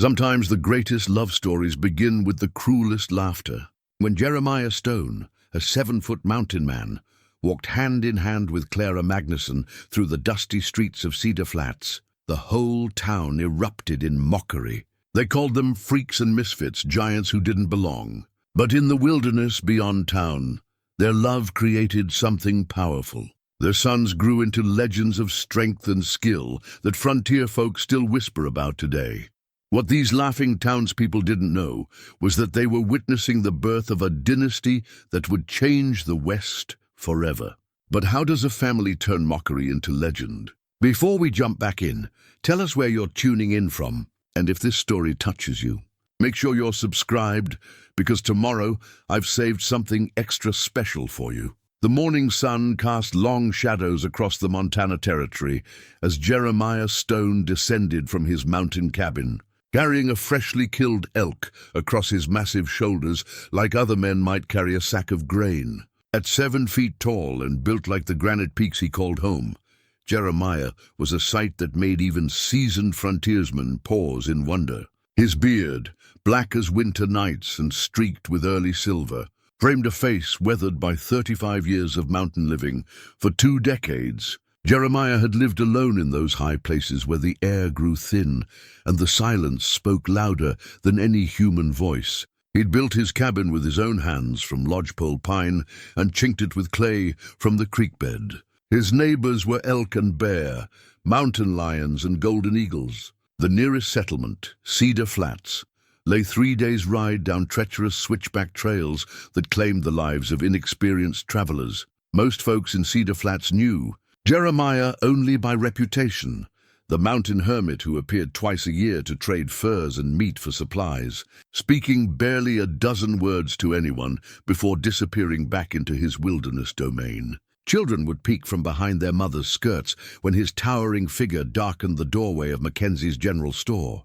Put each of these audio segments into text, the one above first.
Sometimes the greatest love stories begin with the cruelest laughter. When Jeremiah Stone, a 7-foot mountain man, walked hand in hand with Clara Magnusson through the dusty streets of Cedar Flats, the whole town erupted in mockery. They called them freaks and misfits, giants who didn't belong. But in the wilderness beyond town, their love created something powerful. Their sons grew into legends of strength and skill that frontier folk still whisper about today. What these laughing townspeople didn't know was that they were witnessing the birth of a dynasty that would change the West forever. But how does a family turn mockery into legend? Before we jump back in, tell us where you're tuning in from, and if this story touches you. Make sure you're subscribed, because tomorrow I've saved something extra special for you. The morning sun cast long shadows across the Montana Territory as Jeremiah Stone descended from his mountain cabin, carrying a freshly killed elk across his massive shoulders like other men might carry a sack of grain. At 7 feet tall and built like the granite peaks he called home, Jeremiah was a sight that made even seasoned frontiersmen pause in wonder. His beard, black as winter nights and streaked with early silver, framed a face weathered by 35 years of mountain living. For 2 decades, Jeremiah had lived alone in those high places where the air grew thin and the silence spoke louder than any human voice. He'd built his cabin with his own hands from lodgepole pine and chinked it with clay from the creek bed. His neighbors were elk and bear, mountain lions and golden eagles. The nearest settlement, Cedar Flats, lay 3 days' ride down treacherous switchback trails that claimed the lives of inexperienced travelers. Most folks in Cedar Flats knew Jeremiah only by reputation, the mountain hermit who appeared twice a year to trade furs and meat for supplies, speaking barely a dozen words to anyone before disappearing back into his wilderness domain. Children would peek from behind their mothers' skirts when his towering figure darkened the doorway of Mackenzie's general store.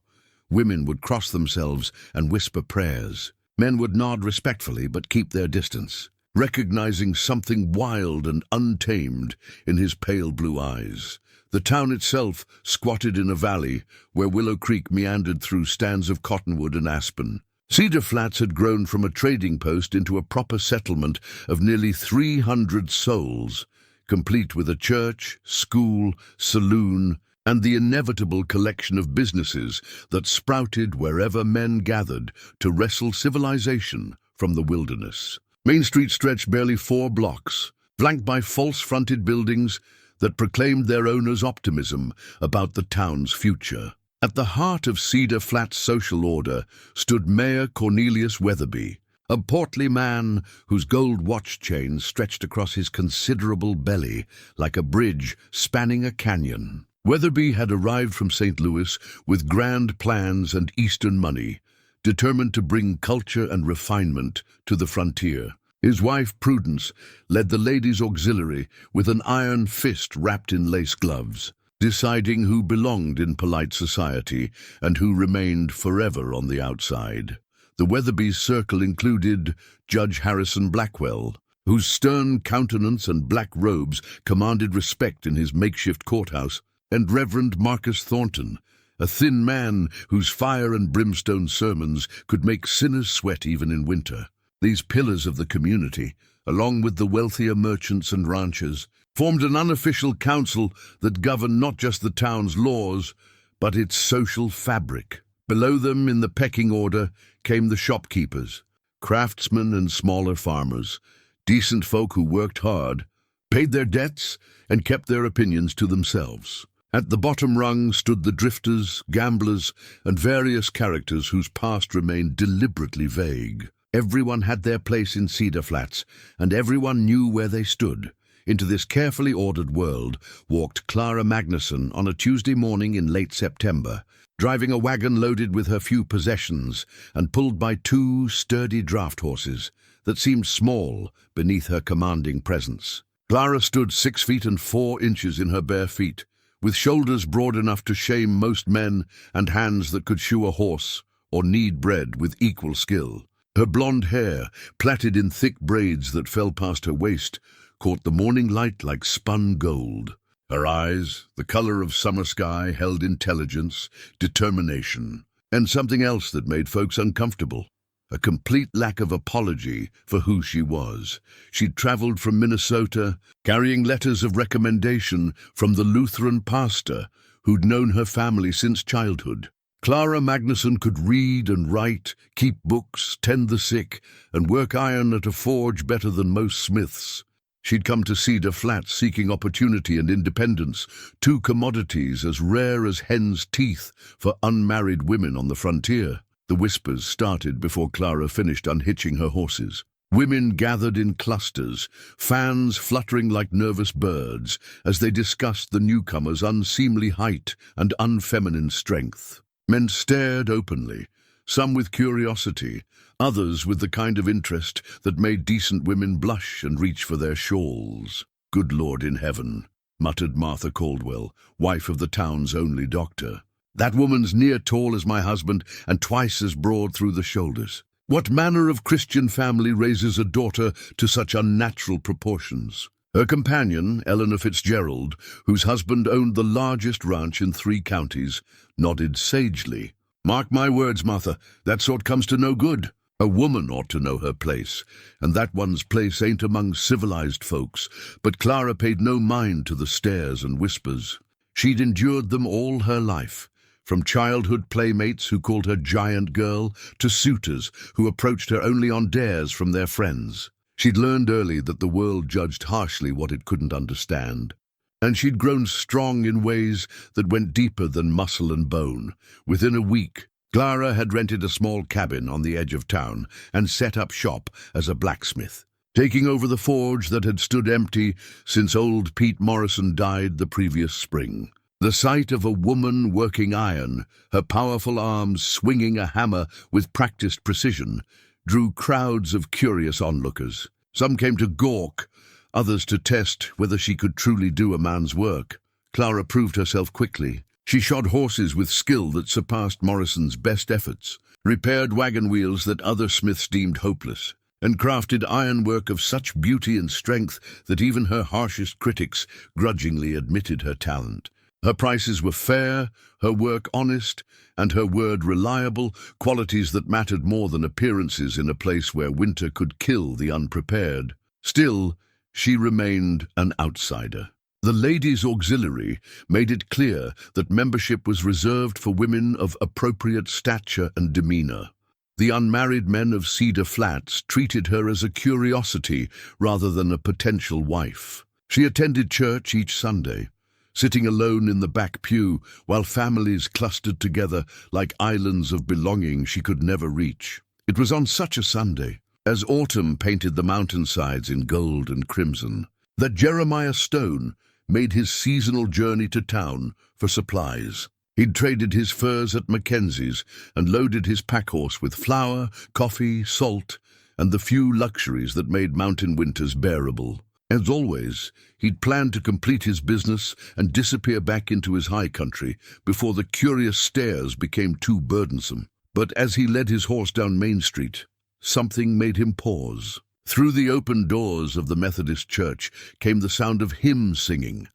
Women would cross themselves and whisper prayers. Men would nod respectfully but keep their distance, recognizing something wild and untamed in his pale blue eyes. The town itself squatted in a valley where Willow Creek meandered through stands of cottonwood and aspen. Cedar Flats had grown from a trading post into a proper settlement of nearly 300 souls, complete with a church, school, saloon, and the inevitable collection of businesses that sprouted wherever men gathered to wrestle civilization from the wilderness. Main Street stretched barely 4 blocks, flanked by false-fronted buildings that proclaimed their owners' optimism about the town's future. At the heart of Cedar Flats' social order stood Mayor Cornelius Weatherby, a portly man whose gold watch chain stretched across his considerable belly like a bridge spanning a canyon. Weatherby had arrived from St. Louis with grand plans and Eastern money, determined to bring culture and refinement to the frontier. His wife, Prudence, led the ladies' auxiliary with an iron fist wrapped in lace gloves, deciding who belonged in polite society and who remained forever on the outside. The Weatherby's circle included Judge Harrison Blackwell, whose stern countenance and black robes commanded respect in his makeshift courthouse, and Reverend Marcus Thornton, a thin man whose fire and brimstone sermons could make sinners sweat even in winter. These pillars of the community, along with the wealthier merchants and ranchers, formed an unofficial council that governed not just the town's laws, but its social fabric. Below them in the pecking order came the shopkeepers, craftsmen and smaller farmers, decent folk who worked hard, paid their debts, and kept their opinions to themselves. At the bottom rung stood the drifters, gamblers, and various characters whose past remained deliberately vague. Everyone had their place in Cedar Flats, and everyone knew where they stood. Into this carefully ordered world walked Clara Magnusson on a Tuesday morning in late September, driving a wagon loaded with her few possessions and pulled by 2 sturdy draft horses that seemed small beneath her commanding presence. Clara stood 6 feet and 4 inches in her bare feet, with shoulders broad enough to shame most men and hands that could shoe a horse or knead bread with equal skill. Her blonde hair, plaited in thick braids that fell past her waist, caught the morning light like spun gold. Her eyes, the color of summer sky, held intelligence, determination. And something else that made folks uncomfortable. A complete lack of apology for who she was. She'd traveled from Minnesota, carrying letters of recommendation from the Lutheran pastor who'd known her family since childhood. Clara Magnusson could read and write, keep books, tend the sick, and work iron at a forge better than most smiths. She'd come to Cedar Flats seeking opportunity and independence, two commodities as rare as hen's teeth for unmarried women on the frontier. The whispers started before Clara finished unhitching her horses. Women gathered in clusters, fans fluttering like nervous birds as they discussed the newcomer's unseemly height and unfeminine strength. Men stared openly, some with curiosity, others with the kind of interest that made decent women blush and reach for their shawls. "Good Lord in heaven," muttered Martha Caldwell, wife of the town's only doctor. "That woman's near tall as my husband and twice as broad through the shoulders. What manner of Christian family raises a daughter to such unnatural proportions?" Her companion, Eleanor Fitzgerald, whose husband owned the largest ranch in 3 counties, nodded sagely. "Mark my words, Martha, that sort comes to no good. A woman ought to know her place, and that one's place ain't among civilized folks." But Clara paid no mind to the stares and whispers. She'd endured them all her life. From childhood playmates who called her giant girl to suitors who approached her only on dares from their friends. She'd learned early that the world judged harshly what it couldn't understand. And she'd grown strong in ways that went deeper than muscle and bone. Within a week, Clara had rented a small cabin on the edge of town and set up shop as a blacksmith, taking over the forge that had stood empty since old Pete Morrison died the previous spring. The sight of a woman working iron, her powerful arms swinging a hammer with practiced precision, drew crowds of curious onlookers. Some came to gawk, others to test whether she could truly do a man's work. Clara proved herself quickly. She shod horses with skill that surpassed Morrison's best efforts, repaired wagon wheels that other smiths deemed hopeless, and crafted ironwork of such beauty and strength that even her harshest critics grudgingly admitted her talent. Her prices were fair, her work honest, and her word reliable, qualities that mattered more than appearances in a place where winter could kill the unprepared. Still, she remained an outsider. The Ladies' Auxiliary made it clear that membership was reserved for women of appropriate stature and demeanor. The unmarried men of Cedar Flats treated her as a curiosity rather than a potential wife. She attended church each Sunday, sitting alone in the back pew while families clustered together like islands of belonging she could never reach. It was on such a Sunday, as autumn painted the mountainsides in gold and crimson, that Jeremiah Stone made his seasonal journey to town for supplies. He'd traded his furs at Mackenzie's and loaded his packhorse with flour, coffee, salt, and the few luxuries that made mountain winters bearable. As always, he'd planned to complete his business and disappear back into his high country before the curious stares became too burdensome. But as he led his horse down Main Street, something made him pause. Through the open doors of the Methodist church came the sound of hymn singing,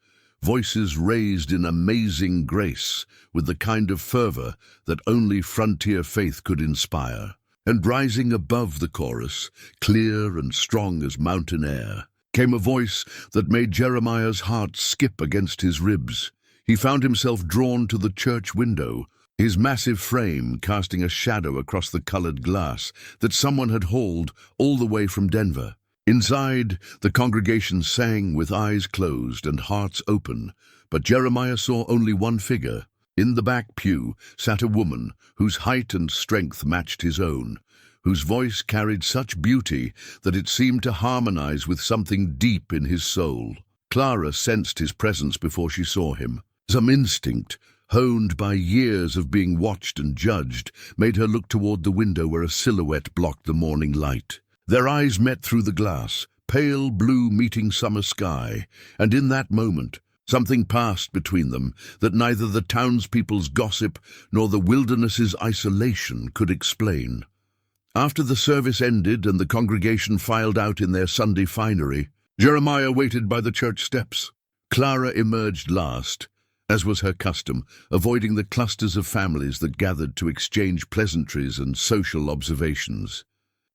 voices raised in amazing grace with the kind of fervor that only frontier faith could inspire. And rising above the chorus, clear and strong as mountain air, came a voice that made Jeremiah's heart skip against his ribs. He found himself drawn to the church window, his massive frame casting a shadow across the colored glass that someone had hauled all the way from Denver. Inside, the congregation sang with eyes closed and hearts open, but Jeremiah saw only one figure. In the back pew sat a woman whose height and strength matched his own, whose voice carried such beauty that it seemed to harmonize with something deep in his soul. Clara sensed his presence before she saw him. Some instinct, honed by years of being watched and judged, made her look toward the window where a silhouette blocked the morning light. Their eyes met through the glass, pale blue meeting summer sky, and in that moment, something passed between them that neither the townspeople's gossip nor the wilderness's isolation could explain. After the service ended and the congregation filed out in their Sunday finery, Jeremiah waited by the church steps. Clara emerged last, as was her custom, avoiding the clusters of families that gathered to exchange pleasantries and social observations.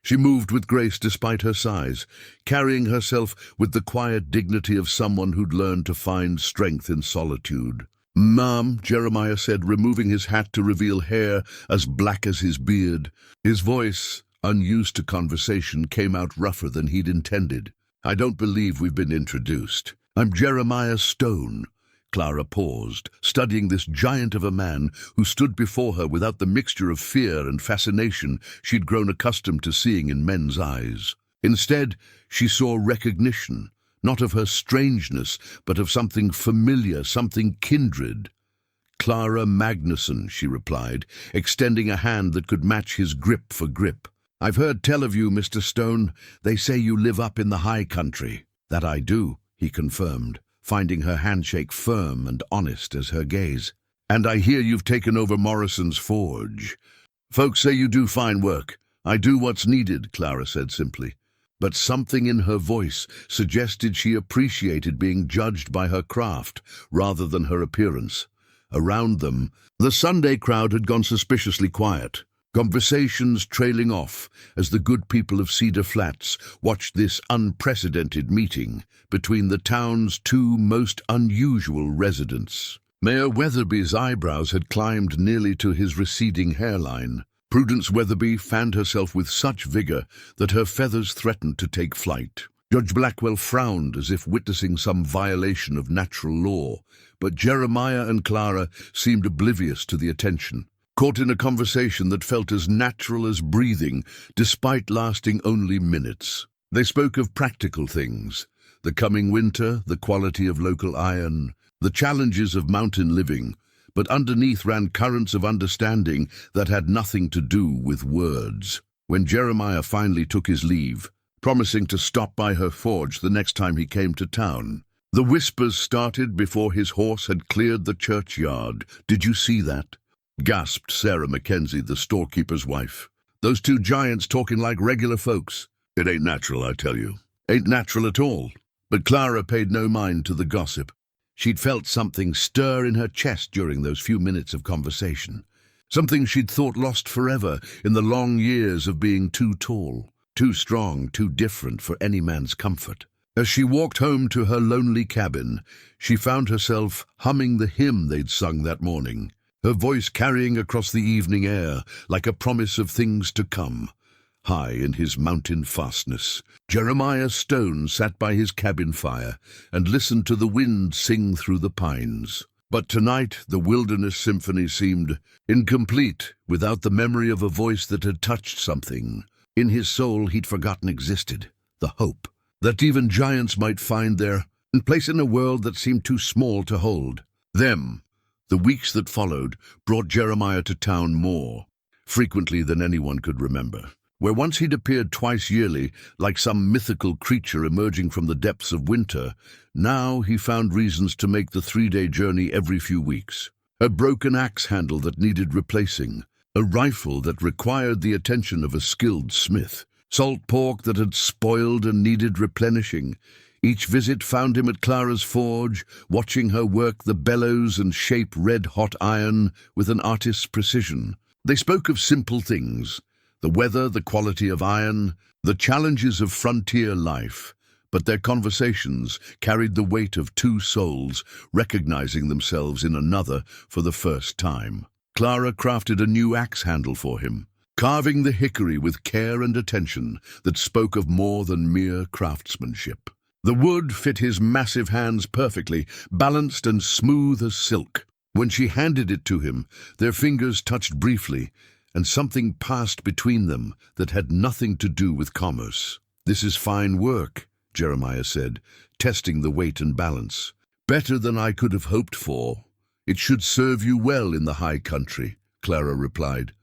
She moved with grace despite her size, carrying herself with the quiet dignity of someone who'd learned to find strength in solitude. "Ma'am," Jeremiah said, removing his hat to reveal hair as black as his beard. His voice, unused to conversation, came out rougher than he'd intended. "I don't believe we've been introduced. I'm Jeremiah Stone." Clara paused, studying this giant of a man who stood before her without the mixture of fear and fascination she'd grown accustomed to seeing in men's eyes. Instead, she saw recognition, not of her strangeness, but of something familiar, something kindred. "Clara Magnusson," she replied, extending a hand that could match his grip for grip. "I've heard tell of you, Mr. Stone. They say you live up in the high country." "That I do," he confirmed, finding her handshake firm and honest as her gaze. "And I hear you've taken over Morrison's forge. Folks say you do fine work." "I do what's needed," Clara said simply. But something in her voice suggested she appreciated being judged by her craft rather than her appearance. Around them, the Sunday crowd had gone suspiciously quiet, conversations trailing off as the good people of Cedar Flats watched this unprecedented meeting between the town's two most unusual residents. Mayor Weatherby's eyebrows had climbed nearly to his receding hairline. Prudence Weatherby fanned herself with such vigor that her feathers threatened to take flight. Judge Blackwell frowned as if witnessing some violation of natural law, but Jeremiah and Clara seemed oblivious to the attention, caught in a conversation that felt as natural as breathing, despite lasting only minutes. They spoke of practical things: the coming winter, the quality of local iron, the challenges of mountain living, but underneath ran currents of understanding that had nothing to do with words. When Jeremiah finally took his leave, promising to stop by her forge the next time he came to town, the whispers started before his horse had cleared the churchyard. "Did you see that?" gasped Sarah Mackenzie, the storekeeper's wife. "Those two giants talking like regular folks." "It ain't natural, I tell you." "Ain't natural at all." But Clara paid no mind to the gossip. She'd felt something stir in her chest during those few minutes of conversation, something she'd thought lost forever in the long years of being too tall, too strong, too different for any man's comfort. As she walked home to her lonely cabin, she found herself humming the hymn they'd sung that morning, her voice carrying across the evening air like a promise of things to come. High in his mountain fastness, Jeremiah Stone sat by his cabin fire and listened to the wind sing through the pines. But tonight the wilderness symphony seemed incomplete without the memory of a voice that had touched something in his soul he'd forgotten existed, the hope that even giants might find their place in a world that seemed too small to hold them. The weeks that followed brought Jeremiah to town more frequently than anyone could remember. Where once he'd appeared twice yearly, like some mythical creature emerging from the depths of winter, now he found reasons to make the 3-day journey every few weeks. A broken axe handle that needed replacing, a rifle that required the attention of a skilled smith, salt pork that had spoiled and needed replenishing. Each visit found him at Clara's forge, watching her work the bellows and shape red-hot iron with an artist's precision. They spoke of simple things: the weather, the quality of iron, the challenges of frontier life, but their conversations carried the weight of two souls recognizing themselves in another for the first time. Clara crafted a new axe handle for him, carving the hickory with care and attention that spoke of more than mere craftsmanship. The wood fit his massive hands perfectly, balanced and smooth as silk. When she handed it to him, their fingers touched briefly, and something passed between them that had nothing to do with commerce. "This is fine work," Jeremiah said, testing the weight and balance. "Better than I could have hoped for. It should serve you well in the high country," Clara replied.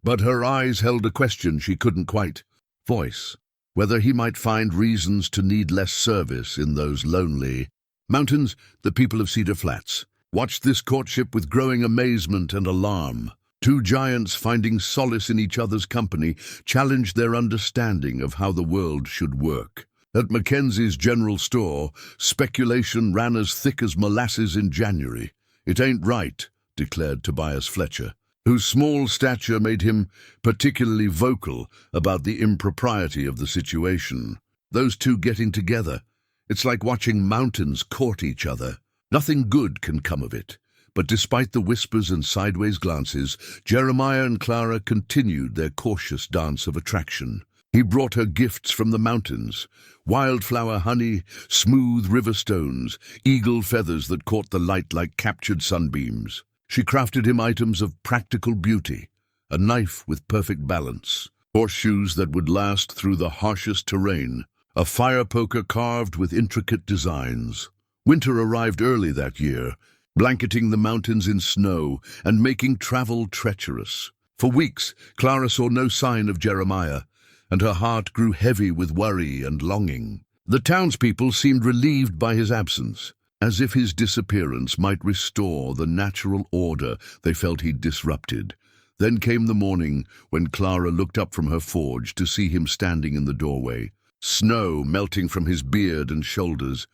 But her eyes held a question she couldn't quite voice: whether he might find reasons to need less service in those lonely mountains. The people of Cedar Flats watched this courtship with growing amazement and alarm. Two giants finding solace in each other's company challenged their understanding of how the world should work. At Mackenzie's general store, speculation ran as thick as molasses in January. "It ain't right," declared Tobias Fletcher, whose small stature made him particularly vocal about the impropriety of the situation. "Those two getting together, it's like watching mountains court each other. Nothing good can come of it." But despite the whispers and sideways glances, Jeremiah and Clara continued their cautious dance of attraction. He brought her gifts from the mountains: wildflower honey, smooth river stones, eagle feathers that caught the light like captured sunbeams. She crafted him items of practical beauty: a knife with perfect balance, horseshoes that would last through the harshest terrain, a fire poker carved with intricate designs. Winter arrived early that year, blanketing the mountains in snow and making travel treacherous. For weeks, Clara saw no sign of Jeremiah, and her heart grew heavy with worry and longing. The townspeople seemed relieved by his absence, as if his disappearance might restore the natural order they felt he'd disrupted. Then came the morning when Clara looked up from her forge to see him standing in the doorway, snow melting from his beard and shoulders,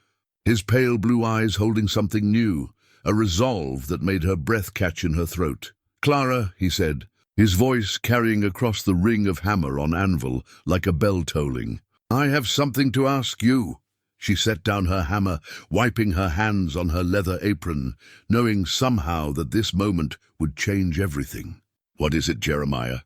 his pale blue eyes holding something new, a resolve that made her breath catch in her throat. "Clara," he said, his voice carrying across the ring of hammer on anvil like a bell tolling, "I have something to ask you." She set down her hammer, wiping her hands on her leather apron, knowing somehow that this moment would change everything. "What is it, Jeremiah?"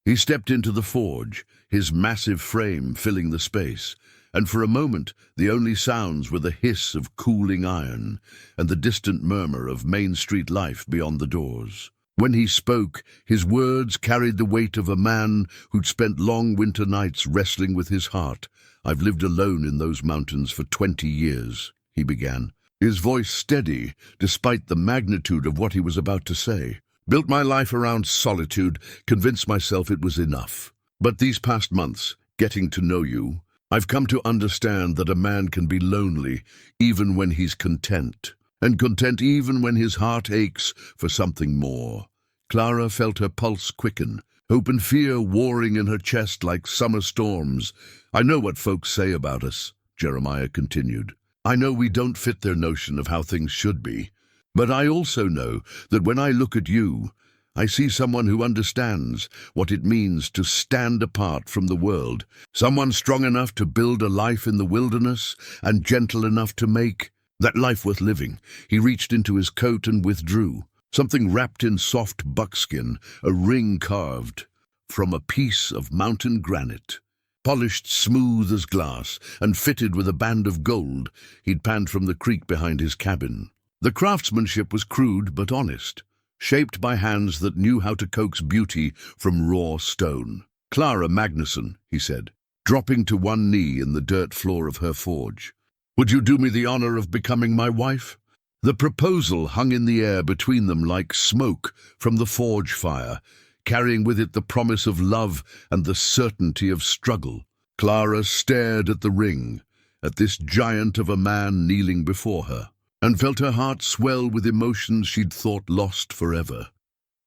He stepped into the forge, his massive frame filling the space, and for a moment the only sounds were the hiss of cooling iron and the distant murmur of Main Street life beyond the doors. When he spoke, his words carried the weight of a man who'd spent long winter nights wrestling with his heart. "I've lived alone in those mountains for 20 years, he began, his voice steady despite the magnitude of what he was about to say. "Built my life around solitude, convinced myself it was enough. But these past months, getting to know you, I've come to understand that a man can be lonely even when he's content, and content even when his heart aches for something more." Clara felt her pulse quicken, hope and fear warring in her chest like summer storms. "I know what folks say about us," Jeremiah continued. "I know we don't fit their notion of how things should be. But I also know that when I look at you, I see someone who understands what it means to stand apart from the world, someone strong enough to build a life in the wilderness and gentle enough to make that life worth living." He reached into his coat and withdrew, something wrapped in soft buckskin, a ring carved from a piece of mountain granite, polished smooth as glass and fitted with a band of gold he'd panned from the creek behind his cabin. The craftsmanship was crude but honest, shaped by hands that knew how to coax beauty from raw stone. "Clara Magnusson," he said, dropping to one knee in the dirt floor of her forge, "would you do me the honor of becoming my wife?" The proposal hung in the air between them like smoke from the forge fire, carrying with it the promise of love and the certainty of struggle. Clara stared at the ring, at this giant of a man kneeling before her, and felt her heart swell with emotions she'd thought lost forever.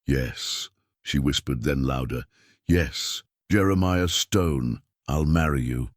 "Yes," she whispered, then louder, "Yes, Jeremiah Stone, I'll marry you."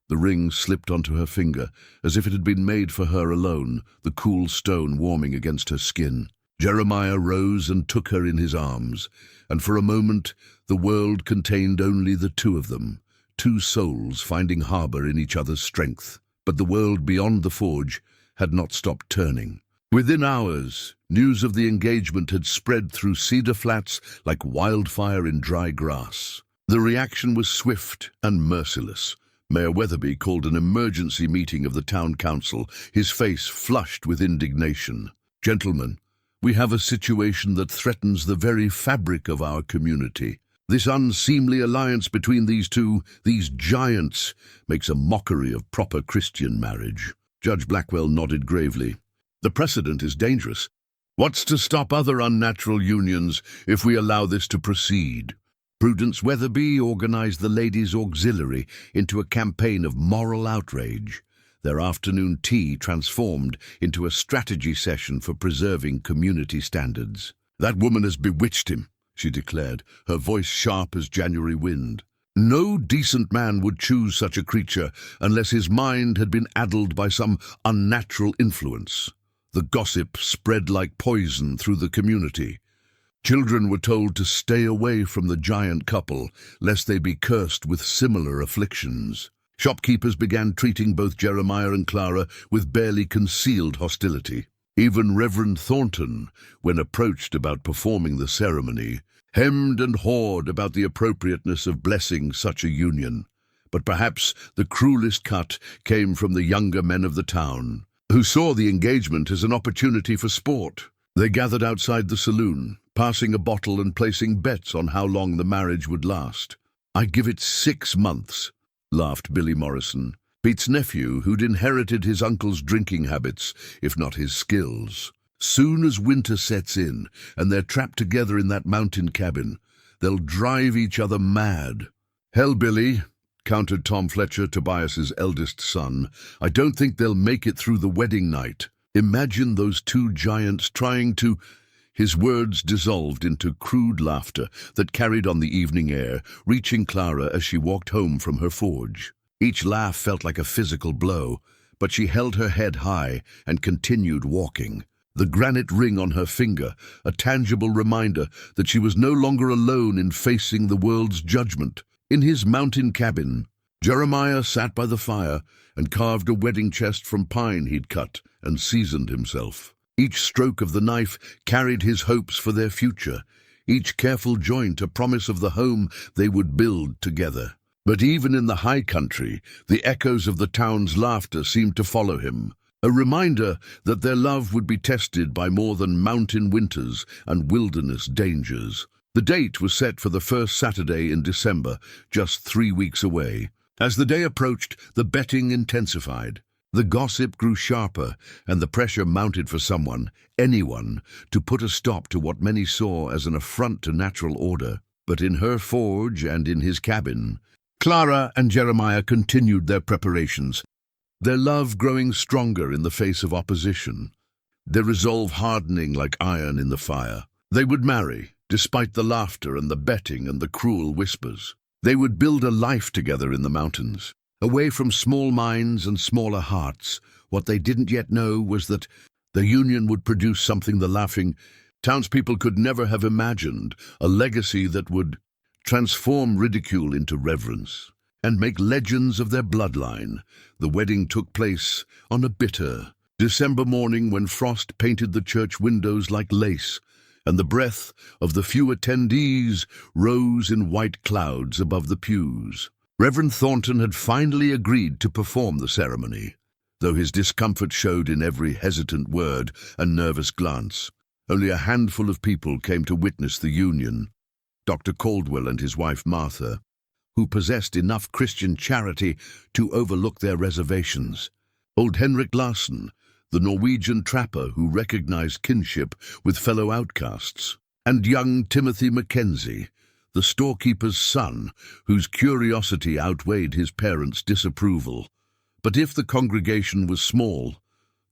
The ring slipped onto her finger, as if it had been made for her alone, the cool stone warming against her skin. Jeremiah rose and took her in his arms, and for a moment the world contained only the two of them, two souls finding harbor in each other's strength. But the world beyond the forge had not stopped turning. Within hours, news of the engagement had spread through Cedar Flats like wildfire in dry grass. The reaction was swift and merciless. Mayor Weatherby called an emergency meeting of the town council, his face flushed with indignation. "Gentlemen, we have a situation that threatens the very fabric of our community. This unseemly alliance between these two, these giants, makes a mockery of proper Christian marriage." Judge Blackwell nodded gravely. "The precedent is dangerous. What's to stop other unnatural unions if we allow this to proceed?" Prudence Weatherby organized the Ladies' Auxiliary into a campaign of moral outrage. Their afternoon tea transformed into a strategy session for preserving community standards. "That woman has bewitched him," she declared, her voice sharp as January wind. "No decent man would choose such a creature unless his mind had been addled by some unnatural influence." The gossip spread like poison through the community. Children were told to stay away from the giant couple, lest they be cursed with similar afflictions. Shopkeepers began treating both Jeremiah and Clara with barely concealed hostility. Even Reverend Thornton, when approached about performing the ceremony, hemmed and hawed about the appropriateness of blessing such a union. But perhaps the cruelest cut came from the younger men of the town, who saw the engagement as an opportunity for sport. They gathered outside the saloon, passing a bottle and placing bets on how long the marriage would last. "I give it 6 months," laughed Billy Morrison, Pete's nephew, who'd inherited his uncle's drinking habits, if not his skills. "Soon as winter sets in, and they're trapped together in that mountain cabin, they'll drive each other mad." "Hell, Billy," countered Tom Fletcher, Tobias's eldest son, "I don't think they'll make it through the wedding night. Imagine those two giants trying to—" His words dissolved into crude laughter that carried on the evening air, reaching Clara as she walked home from her forge. Each laugh felt like a physical blow, but she held her head high and continued walking. The granite ring on her finger, a tangible reminder that she was no longer alone in facing the world's judgment. In his mountain cabin, Jeremiah sat by the fire and carved a wedding chest from pine he'd cut and seasoned himself. Each stroke of the knife carried his hopes for their future, each careful joint a promise of the home they would build together. But even in the high country, the echoes of the town's laughter seemed to follow him, a reminder that their love would be tested by more than mountain winters and wilderness dangers. The date was set for the first Saturday in December, just 3 weeks away. As the day approached, the betting intensified. The gossip grew sharper, and the pressure mounted for someone, anyone, to put a stop to what many saw as an affront to natural order. But in her forge and in his cabin, Clara and Jeremiah continued their preparations, their love growing stronger in the face of opposition, their resolve hardening like iron in the fire. They would marry, despite the laughter and the betting and the cruel whispers. They would build a life together in the mountains. Away from small minds and smaller hearts, what they didn't yet know was that the union would produce something the laughing townspeople could never have imagined, a legacy that would transform ridicule into reverence and make legends of their bloodline. The wedding took place on a bitter December morning when frost painted the church windows like lace, and the breath of the few attendees rose in white clouds above the pews. Reverend Thornton had finally agreed to perform the ceremony, though his discomfort showed in every hesitant word and nervous glance. Only a handful of people came to witness the union. Dr. Caldwell and his wife Martha, who possessed enough Christian charity to overlook their reservations. Old Henrik Larsson, the Norwegian trapper who recognized kinship with fellow outcasts. And young Timothy Mackenzie, the storekeeper's son, whose curiosity outweighed his parents' disapproval. But if the congregation was small,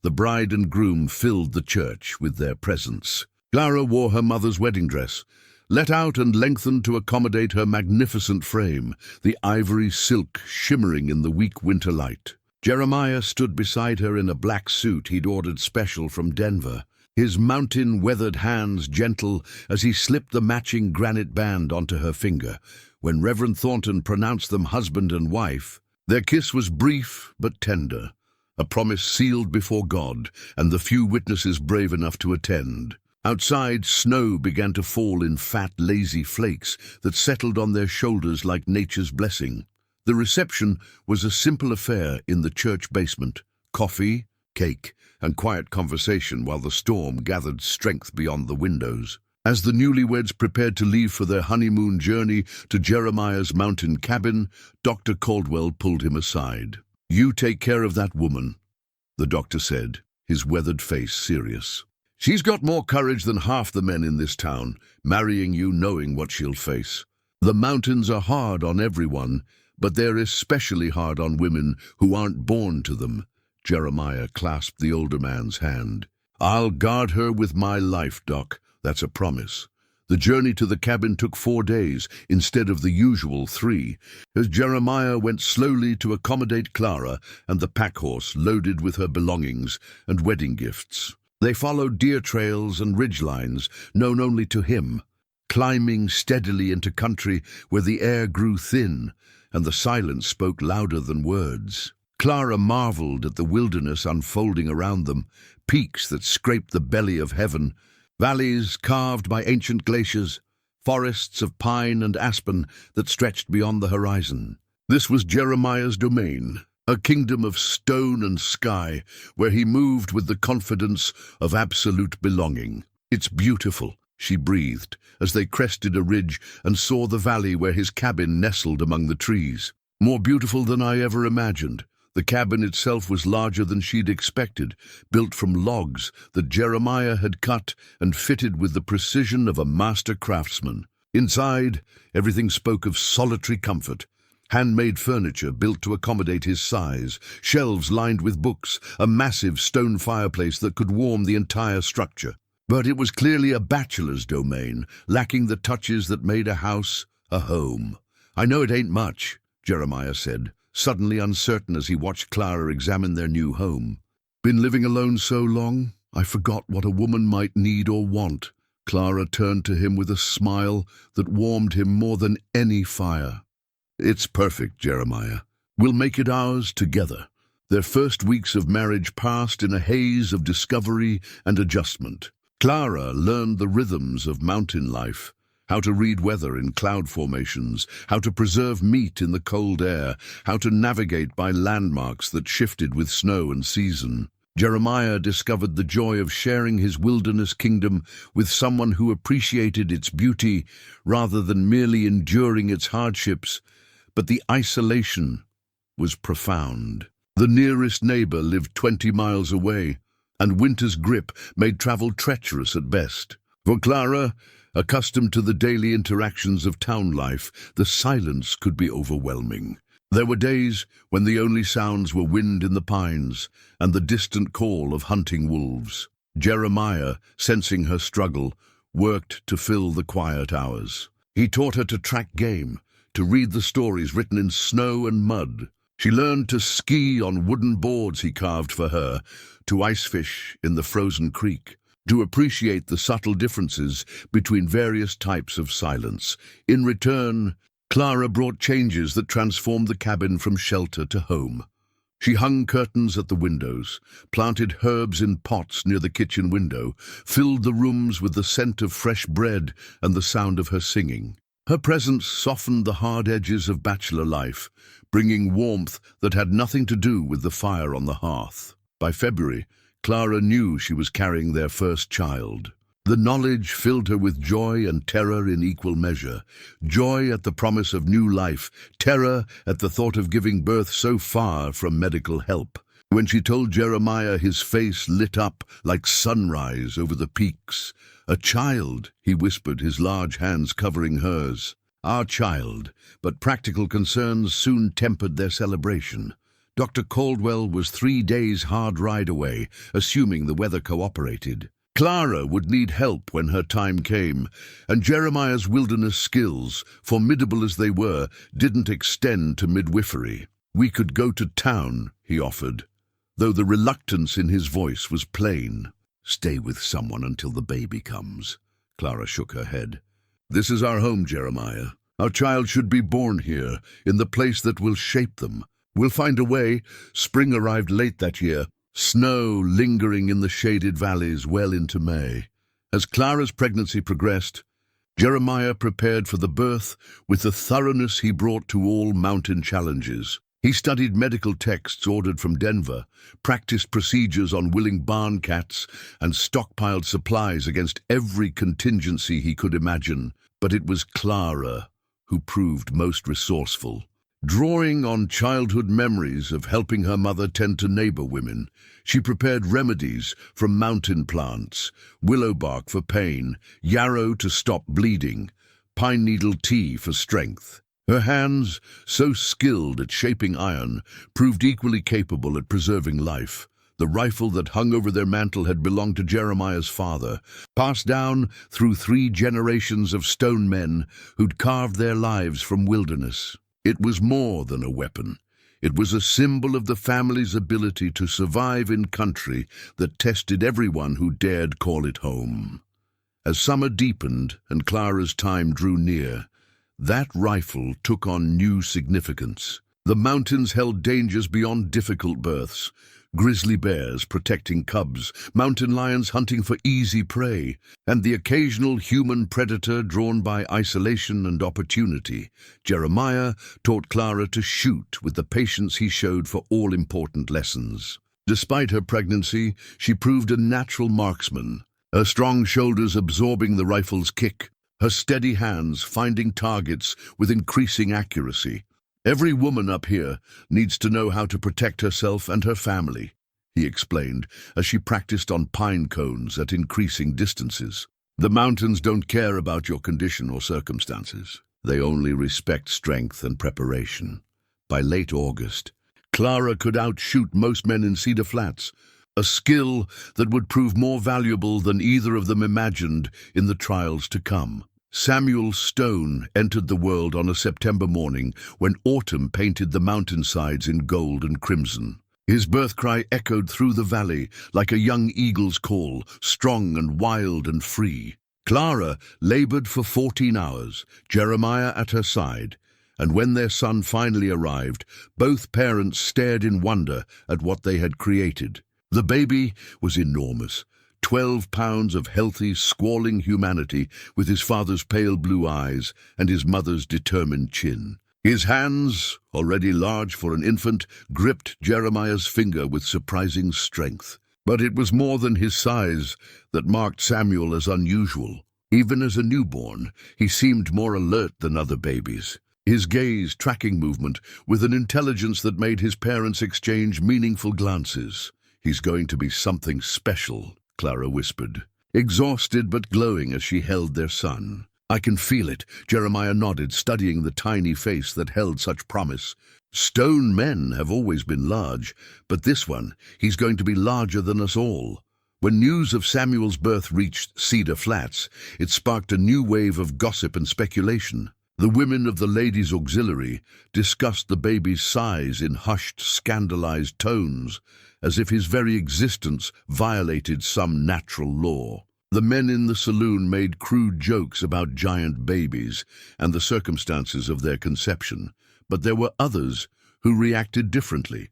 the bride and groom filled the church with their presence. Clara wore her mother's wedding dress, let out and lengthened to accommodate her magnificent frame, the ivory silk shimmering in the weak winter light. Jeremiah stood beside her in a black suit he'd ordered special from Denver, his mountain-weathered hands gentle as he slipped the matching granite band onto her finger. When Reverend Thornton pronounced them husband and wife, their kiss was brief but tender, a promise sealed before God and the few witnesses brave enough to attend. Outside, snow began to fall in fat, lazy flakes that settled on their shoulders like nature's blessing. The reception was a simple affair in the church basement: coffee, cake, and quiet conversation while the storm gathered strength beyond the windows. As the newlyweds prepared to leave for their honeymoon journey to Jeremiah's mountain cabin, Dr. Caldwell pulled him aside. "You take care of that woman," the doctor said, his weathered face serious. "She's got more courage than half the men in this town, marrying you knowing what she'll face. The mountains are hard on everyone, but they're especially hard on women who aren't born to them." Jeremiah clasped the older man's hand. "I'll guard her with my life, Doc. That's a promise." The journey to the cabin took 4 days instead of the usual 3, as Jeremiah went slowly to accommodate Clara and the pack horse loaded with her belongings and wedding gifts. They followed deer trails and ridgelines known only to him, climbing steadily into country where the air grew thin and the silence spoke louder than words. Clara marveled at the wilderness unfolding around them, peaks that scraped the belly of heaven, valleys carved by ancient glaciers, forests of pine and aspen that stretched beyond the horizon. This was Jeremiah's domain, a kingdom of stone and sky where he moved with the confidence of absolute belonging. "It's beautiful," she breathed, as they crested a ridge and saw the valley where his cabin nestled among the trees. "More beautiful than I ever imagined." The cabin itself was larger than she'd expected, built from logs that Jeremiah had cut and fitted with the precision of a master craftsman. Inside, everything spoke of solitary comfort. Handmade furniture built to accommodate his size, shelves lined with books, a massive stone fireplace that could warm the entire structure. But it was clearly a bachelor's domain, lacking the touches that made a house a home. "I know it ain't much," Jeremiah said, suddenly uncertain as he watched Clara examine their new home. "Been living alone so long, I forgot what a woman might need or want." Clara turned to him with a smile that warmed him more than any fire. "It's perfect, Jeremiah. We'll make it ours together." Their first weeks of marriage passed in a haze of discovery and adjustment. Clara learned the rhythms of mountain life, how to read weather in cloud formations, how to preserve meat in the cold air, how to navigate by landmarks that shifted with snow and season. Jeremiah discovered the joy of sharing his wilderness kingdom with someone who appreciated its beauty rather than merely enduring its hardships. But the isolation was profound. The nearest neighbor lived 20 miles away, and winter's grip made travel treacherous at best. For Clara, accustomed to the daily interactions of town life, the silence could be overwhelming. There were days when the only sounds were wind in the pines and the distant call of hunting wolves. Jeremiah, sensing her struggle, worked to fill the quiet hours. He taught her to track game, to read the stories written in snow and mud. She learned to ski on wooden boards he carved for her, to ice fish in the frozen creek, to appreciate the subtle differences between various types of silence. In return, Clara brought changes that transformed the cabin from shelter to home. She hung curtains at the windows, planted herbs in pots near the kitchen window, filled the rooms with the scent of fresh bread and the sound of her singing. Her presence softened the hard edges of bachelor life, bringing warmth that had nothing to do with the fire on the hearth. By February, Clara knew she was carrying their first child. The knowledge filled her with joy and terror in equal measure. Joy at the promise of new life, terror at the thought of giving birth so far from medical help. When she told Jeremiah, his face lit up like sunrise over the peaks. "A child," he whispered, his large hands covering hers. "Our child," but practical concerns soon tempered their celebration. Dr. Caldwell was 3 days' hard ride away, assuming the weather cooperated. Clara would need help when her time came, and Jeremiah's wilderness skills, formidable as they were, didn't extend to midwifery. "We could go to town," he offered, though the reluctance in his voice was plain. "Stay with someone until the baby comes." Clara shook her head. "This is our home, Jeremiah. Our child should be born here, in the place that will shape them. We'll find a way." Spring arrived late that year, snow lingering in the shaded valleys well into May. As Clara's pregnancy progressed, Jeremiah prepared for the birth with the thoroughness he brought to all mountain challenges. He studied medical texts ordered from Denver, practiced procedures on willing barn cats, and stockpiled supplies against every contingency he could imagine. But it was Clara who proved most resourceful. Drawing on childhood memories of helping her mother tend to neighbor women, she prepared remedies from mountain plants: willow bark for pain, yarrow to stop bleeding, pine needle tea for strength. Her hands, so skilled at shaping iron, proved equally capable at preserving life. The rifle that hung over their mantel had belonged to Jeremiah's father, passed down through 3 generations of stone men who'd carved their lives from wilderness. It was more than a weapon. It was a symbol of the family's ability to survive in country that tested everyone who dared call it home. As summer deepened and Clara's time drew near, that rifle took on new significance. The mountains held dangers beyond difficult births. Grizzly bears protecting cubs, mountain lions hunting for easy prey, and the occasional human predator drawn by isolation and opportunity. Jeremiah taught Clara to shoot with the patience he showed for all-important lessons. Despite her pregnancy, she proved a natural marksman, her strong shoulders absorbing the rifle's kick, her steady hands finding targets with increasing accuracy. "Every woman up here needs to know how to protect herself and her family," he explained as she practiced on pine cones at increasing distances. "The mountains don't care about your condition or circumstances. They only respect strength and preparation." By late August, Clara could outshoot most men in Cedar Flats, a skill that would prove more valuable than either of them imagined in the trials to come. Samuel Stone entered the world on a September morning when autumn painted the mountainsides in gold and crimson. His birth cry echoed through the valley like a young eagle's call, strong and wild and free. Clara labored for 14 hours, Jeremiah at her side, and when their son finally arrived, both parents stared in wonder at what they had created. The baby was enormous. 12 pounds of healthy, squalling humanity with his father's pale blue eyes and his mother's determined chin. His hands, already large for an infant, gripped Jeremiah's finger with surprising strength. But it was more than his size that marked Samuel as unusual. Even as a newborn, he seemed more alert than other babies. His gaze tracking movement with an intelligence that made his parents exchange meaningful glances. "He's going to be something special," Clara whispered, exhausted but glowing as she held their son. "I can feel it," Jeremiah nodded, studying the tiny face that held such promise. "Stone men have always been large, but this one, he's going to be larger than us all." When news of Samuel's birth reached Cedar Flats, it sparked a new wave of gossip and speculation. The women of the Ladies' Auxiliary discussed the baby's size in hushed, scandalized tones, as if his very existence violated some natural law. The men in the saloon made crude jokes about giant babies and the circumstances of their conception, but there were others who reacted differently.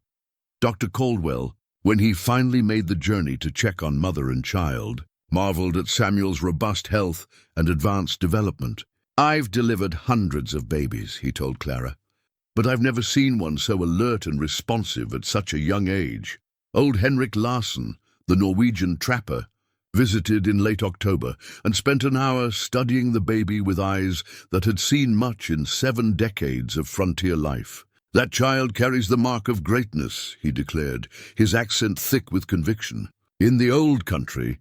Dr. Caldwell, when he finally made the journey to check on mother and child, marveled at Samuel's robust health and advanced development. "I've delivered hundreds of babies," he told Clara, "but I've never seen one so alert and responsive at such a young age." Old Henrik Larsson, the Norwegian trapper, visited in late October and spent an hour studying the baby with eyes that had seen much in 7 decades of frontier life. "That child carries the mark of greatness," he declared, his accent thick with conviction. "In the old country,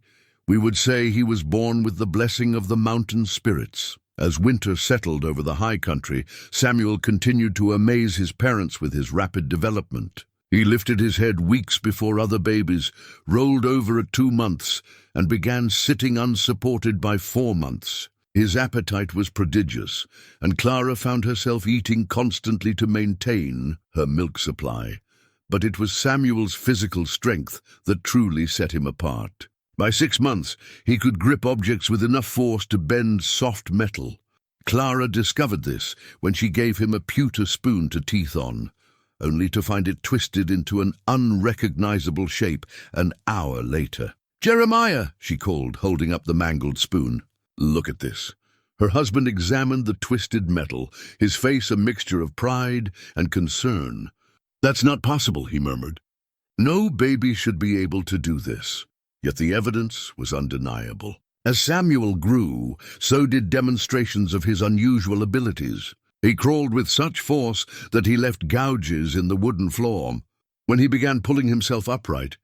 we would say he was born with the blessing of the mountain spirits." As winter settled over the high country, Samuel continued to amaze his parents with his rapid development. He lifted his head weeks before other babies, rolled over at 2 months, and began sitting unsupported by 4 months. His appetite was prodigious, and Clara found herself eating constantly to maintain her milk supply. But it was Samuel's physical strength that truly set him apart. By 6 months, he could grip objects with enough force to bend soft metal. Clara discovered this when she gave him a pewter spoon to teeth on, only to find it twisted into an unrecognizable shape an hour later. "Jeremiah," she called, holding up the mangled spoon. "Look at this." Her husband examined the twisted metal, his face a mixture of pride and concern. "That's not possible," he murmured. "No baby should be able to do this." Yet the evidence was undeniable. As Samuel grew, so did demonstrations of his unusual abilities. He crawled with such force that he left gouges in the wooden floor. When he began pulling himself upright,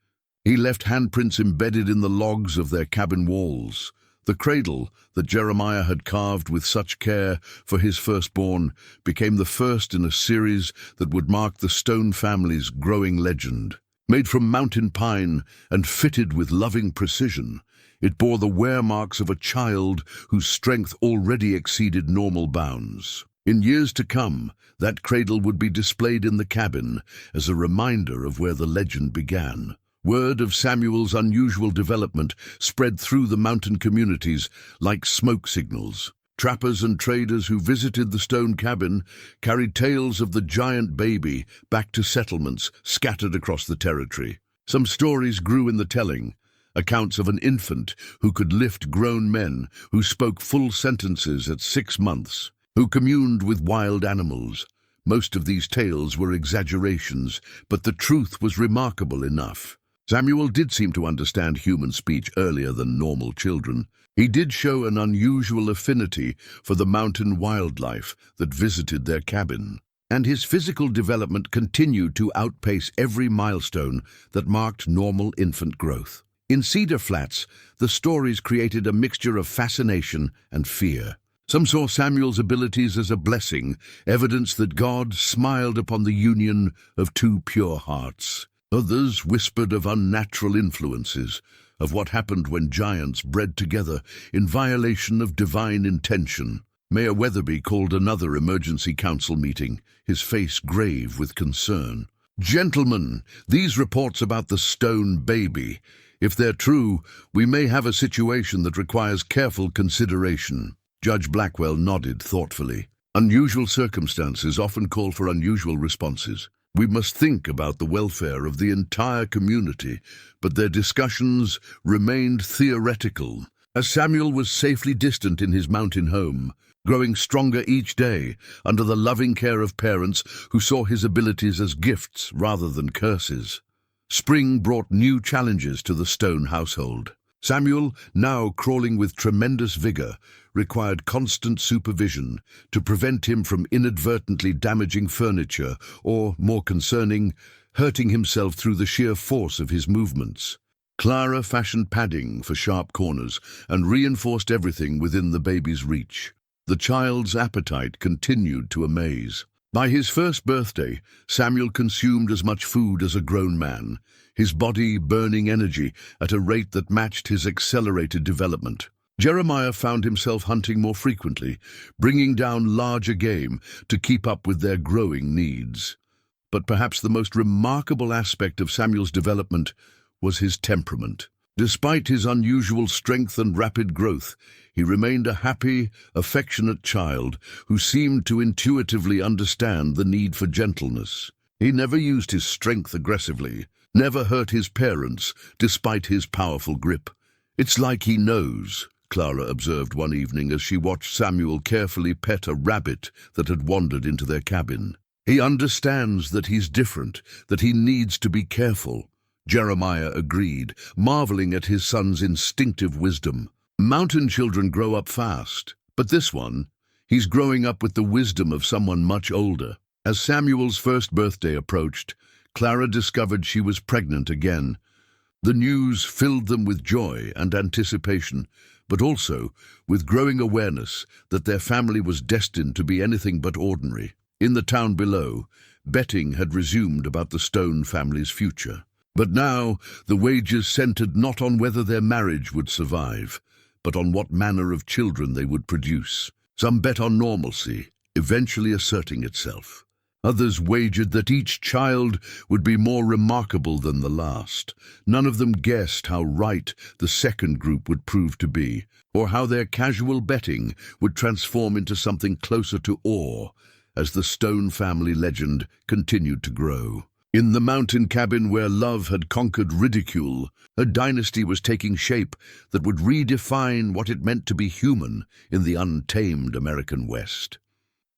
he left handprints embedded in the logs of their cabin walls. The cradle that Jeremiah had carved with such care for his firstborn became the first in a series that would mark the Stone family's growing legend. Made from mountain pine and fitted with loving precision, it bore the wear marks of a child whose strength already exceeded normal bounds. In years to come, that cradle would be displayed in the cabin as a reminder of where the legend began. Word of Samuel's unusual development spread through the mountain communities like smoke signals. Trappers and traders who visited the stone cabin carried tales of the giant baby back to settlements scattered across the territory. Some stories grew in the telling, accounts of an infant who could lift grown men, who spoke full sentences at 6 months, who communed with wild animals. Most of these tales were exaggerations, but the truth was remarkable enough. Samuel did seem to understand human speech earlier than normal children. He did show an unusual affinity for the mountain wildlife that visited their cabin, and his physical development continued to outpace every milestone that marked normal infant growth. In Cedar Flats, the stories created a mixture of fascination and fear. Some saw Samuel's abilities as a blessing, evidence that God smiled upon the union of two pure hearts. Others whispered of unnatural influences, of what happened when giants bred together in violation of divine intention. Mayor Weatherby called another emergency council meeting, his face grave with concern. "Gentlemen, these reports about the stone baby, if they're true, we may have a situation that requires careful consideration." Judge Blackwell nodded thoughtfully. "Unusual circumstances often call for unusual responses. We must think about the welfare of the entire community, but their discussions remained theoretical. As Samuel was safely distant in his mountain home, growing stronger each day under the loving care of parents who saw his abilities as gifts rather than curses. Spring brought new challenges to the Stone household. Samuel, now crawling with tremendous vigor, required constant supervision to prevent him from inadvertently damaging furniture or, more concerning, hurting himself through the sheer force of his movements. Clara fashioned padding for sharp corners and reinforced everything within the baby's reach. The child's appetite continued to amaze. By his first birthday, Samuel consumed as much food as a grown man, his body burning energy at a rate that matched his accelerated development. Jeremiah found himself hunting more frequently, bringing down larger game to keep up with their growing needs. But perhaps the most remarkable aspect of Samuel's development was his temperament. Despite his unusual strength and rapid growth, he remained a happy, affectionate child who seemed to intuitively understand the need for gentleness. He never used his strength aggressively, never hurt his parents despite his powerful grip. "It's like he knows," Clara observed one evening as she watched Samuel carefully pet a rabbit that had wandered into their cabin. "He understands that he's different, that he needs to be careful." Jeremiah agreed, marveling at his son's instinctive wisdom. Mountain children grow up fast, but this one, he's growing up with the wisdom of someone much older. As Samuel's first birthday approached, Clara discovered she was pregnant again. The news filled them with joy and anticipation, but also with growing awareness that their family was destined to be anything but ordinary. In the town below, betting had resumed about the Stone family's future. But now the wagers centered not on whether their marriage would survive, but on what manner of children they would produce. Some bet on normalcy, eventually asserting itself. Others wagered that each child would be more remarkable than the last. None of them guessed how right the second group would prove to be, or how their casual betting would transform into something closer to awe as the Stone family legend continued to grow. In the mountain cabin where love had conquered ridicule, a dynasty was taking shape that would redefine what it meant to be human in the untamed American West.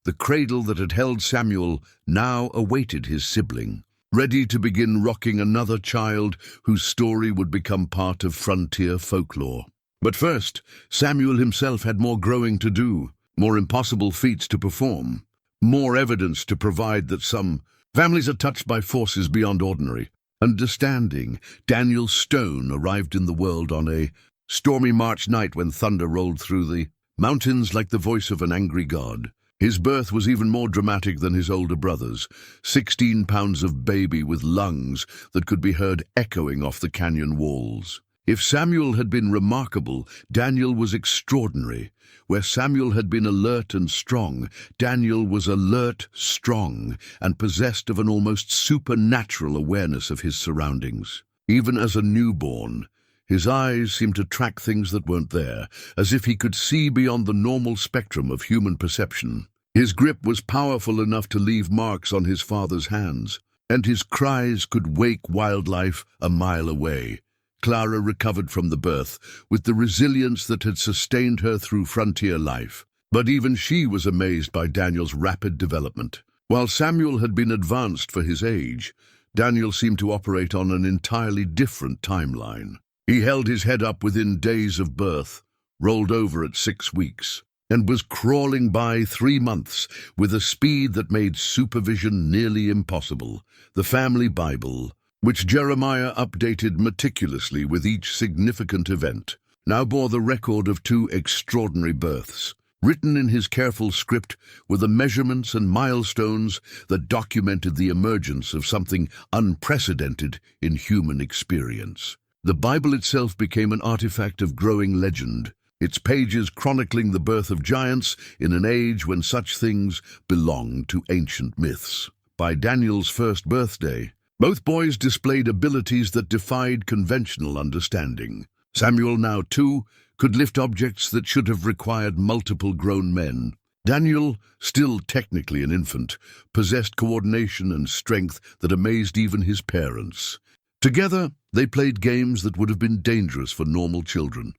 The cradle that had held Samuel now awaited his sibling, ready to begin rocking another child whose story would become part of frontier folklore. But first, Samuel himself had more growing to do, more impossible feats to perform, more evidence to provide that some families are touched by forces beyond ordinary. Understanding, Daniel Stone arrived in the world on a stormy March night when thunder rolled through the mountains like the voice of an angry god. His birth was even more dramatic than his older brothers, 16 pounds of baby with lungs that could be heard echoing off the canyon walls. If Samuel had been remarkable, Daniel was extraordinary. Where Samuel had been alert and strong, Daniel was alert, strong, and possessed of an almost supernatural awareness of his surroundings. Even as a newborn, his eyes seemed to track things that weren't there, as if he could see beyond the normal spectrum of human perception. His grip was powerful enough to leave marks on his father's hands, and his cries could wake wildlife a mile away. Clara recovered from the birth with the resilience that had sustained her through frontier life. But even she was amazed by Daniel's rapid development. While Samuel had been advanced for his age, Daniel seemed to operate on an entirely different timeline. He held his head up within days of birth, rolled over at 6 weeks, and was crawling by 3 months with a speed that made supervision nearly impossible. The family Bible, which Jeremiah updated meticulously with each significant event, now bore the record of 2 extraordinary births. Written in his careful script were the measurements and milestones that documented the emergence of something unprecedented in human experience. The Bible itself became an artifact of growing legend, its pages chronicling the birth of giants in an age when such things belonged to ancient myths. By Daniel's first birthday, both boys displayed abilities that defied conventional understanding. Samuel, now 2, could lift objects that should have required multiple grown men. Daniel, still technically an infant, possessed coordination and strength that amazed even his parents. Together, they played games that would have been dangerous for normal children.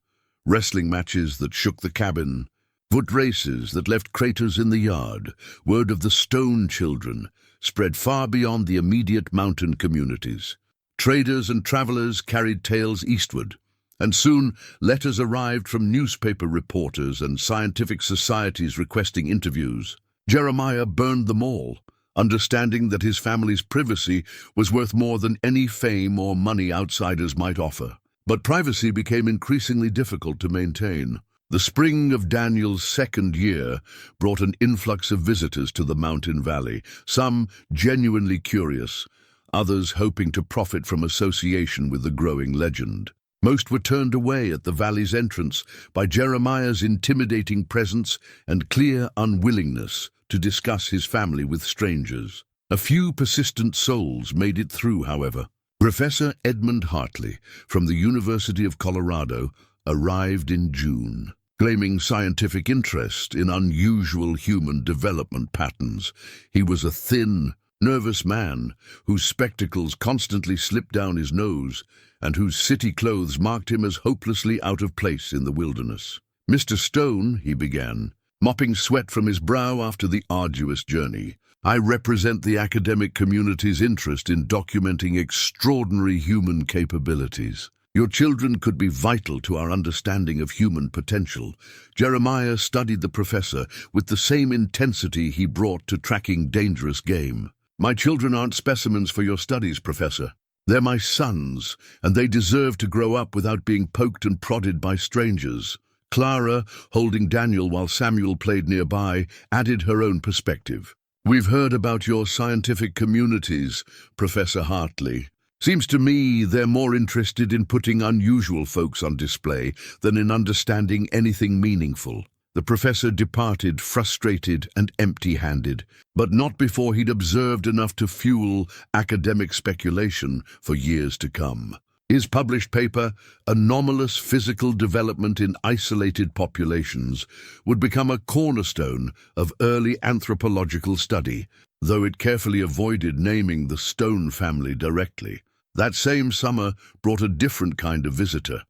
Wrestling matches that shook the cabin, foot races that left craters in the yard. Word of the Stone Children spread far beyond the immediate mountain communities. Traders and travelers carried tales eastward, and soon letters arrived from newspaper reporters and scientific societies requesting interviews. Jeremiah burned them all, understanding that his family's privacy was worth more than any fame or money outsiders might offer. But privacy became increasingly difficult to maintain. The spring of Daniel's 2nd year brought an influx of visitors to the mountain valley, some genuinely curious, others hoping to profit from association with the growing legend. Most were turned away at the valley's entrance by Jeremiah's intimidating presence and clear unwillingness to discuss his family with strangers. A few persistent souls made it through, however. Professor Edmund Hartley from the University of Colorado arrived in June, claiming scientific interest in unusual human development patterns. He was a thin, nervous man whose spectacles constantly slipped down his nose and whose city clothes marked him as hopelessly out of place in the wilderness. "Mr. Stone," he began, mopping sweat from his brow after the arduous journey, "I represent the academic community's interest in documenting extraordinary human capabilities. Your children could be vital to our understanding of human potential." Jeremiah studied the professor with the same intensity he brought to tracking dangerous game. "My children aren't specimens for your studies, Professor. They're my sons, and they deserve to grow up without being poked and prodded by strangers." Clara, holding Daniel while Samuel played nearby, added her own perspective. "We've heard about your scientific communities, Professor Hartley. Seems to me they're more interested in putting unusual folks on display than in understanding anything meaningful." The professor departed frustrated and empty-handed, but not before he'd observed enough to fuel academic speculation for years to come. His published paper, "Anomalous Physical Development in Isolated Populations," would become a cornerstone of early anthropological study, though it carefully avoided naming the Stone family directly. That same summer brought a different kind of visitor,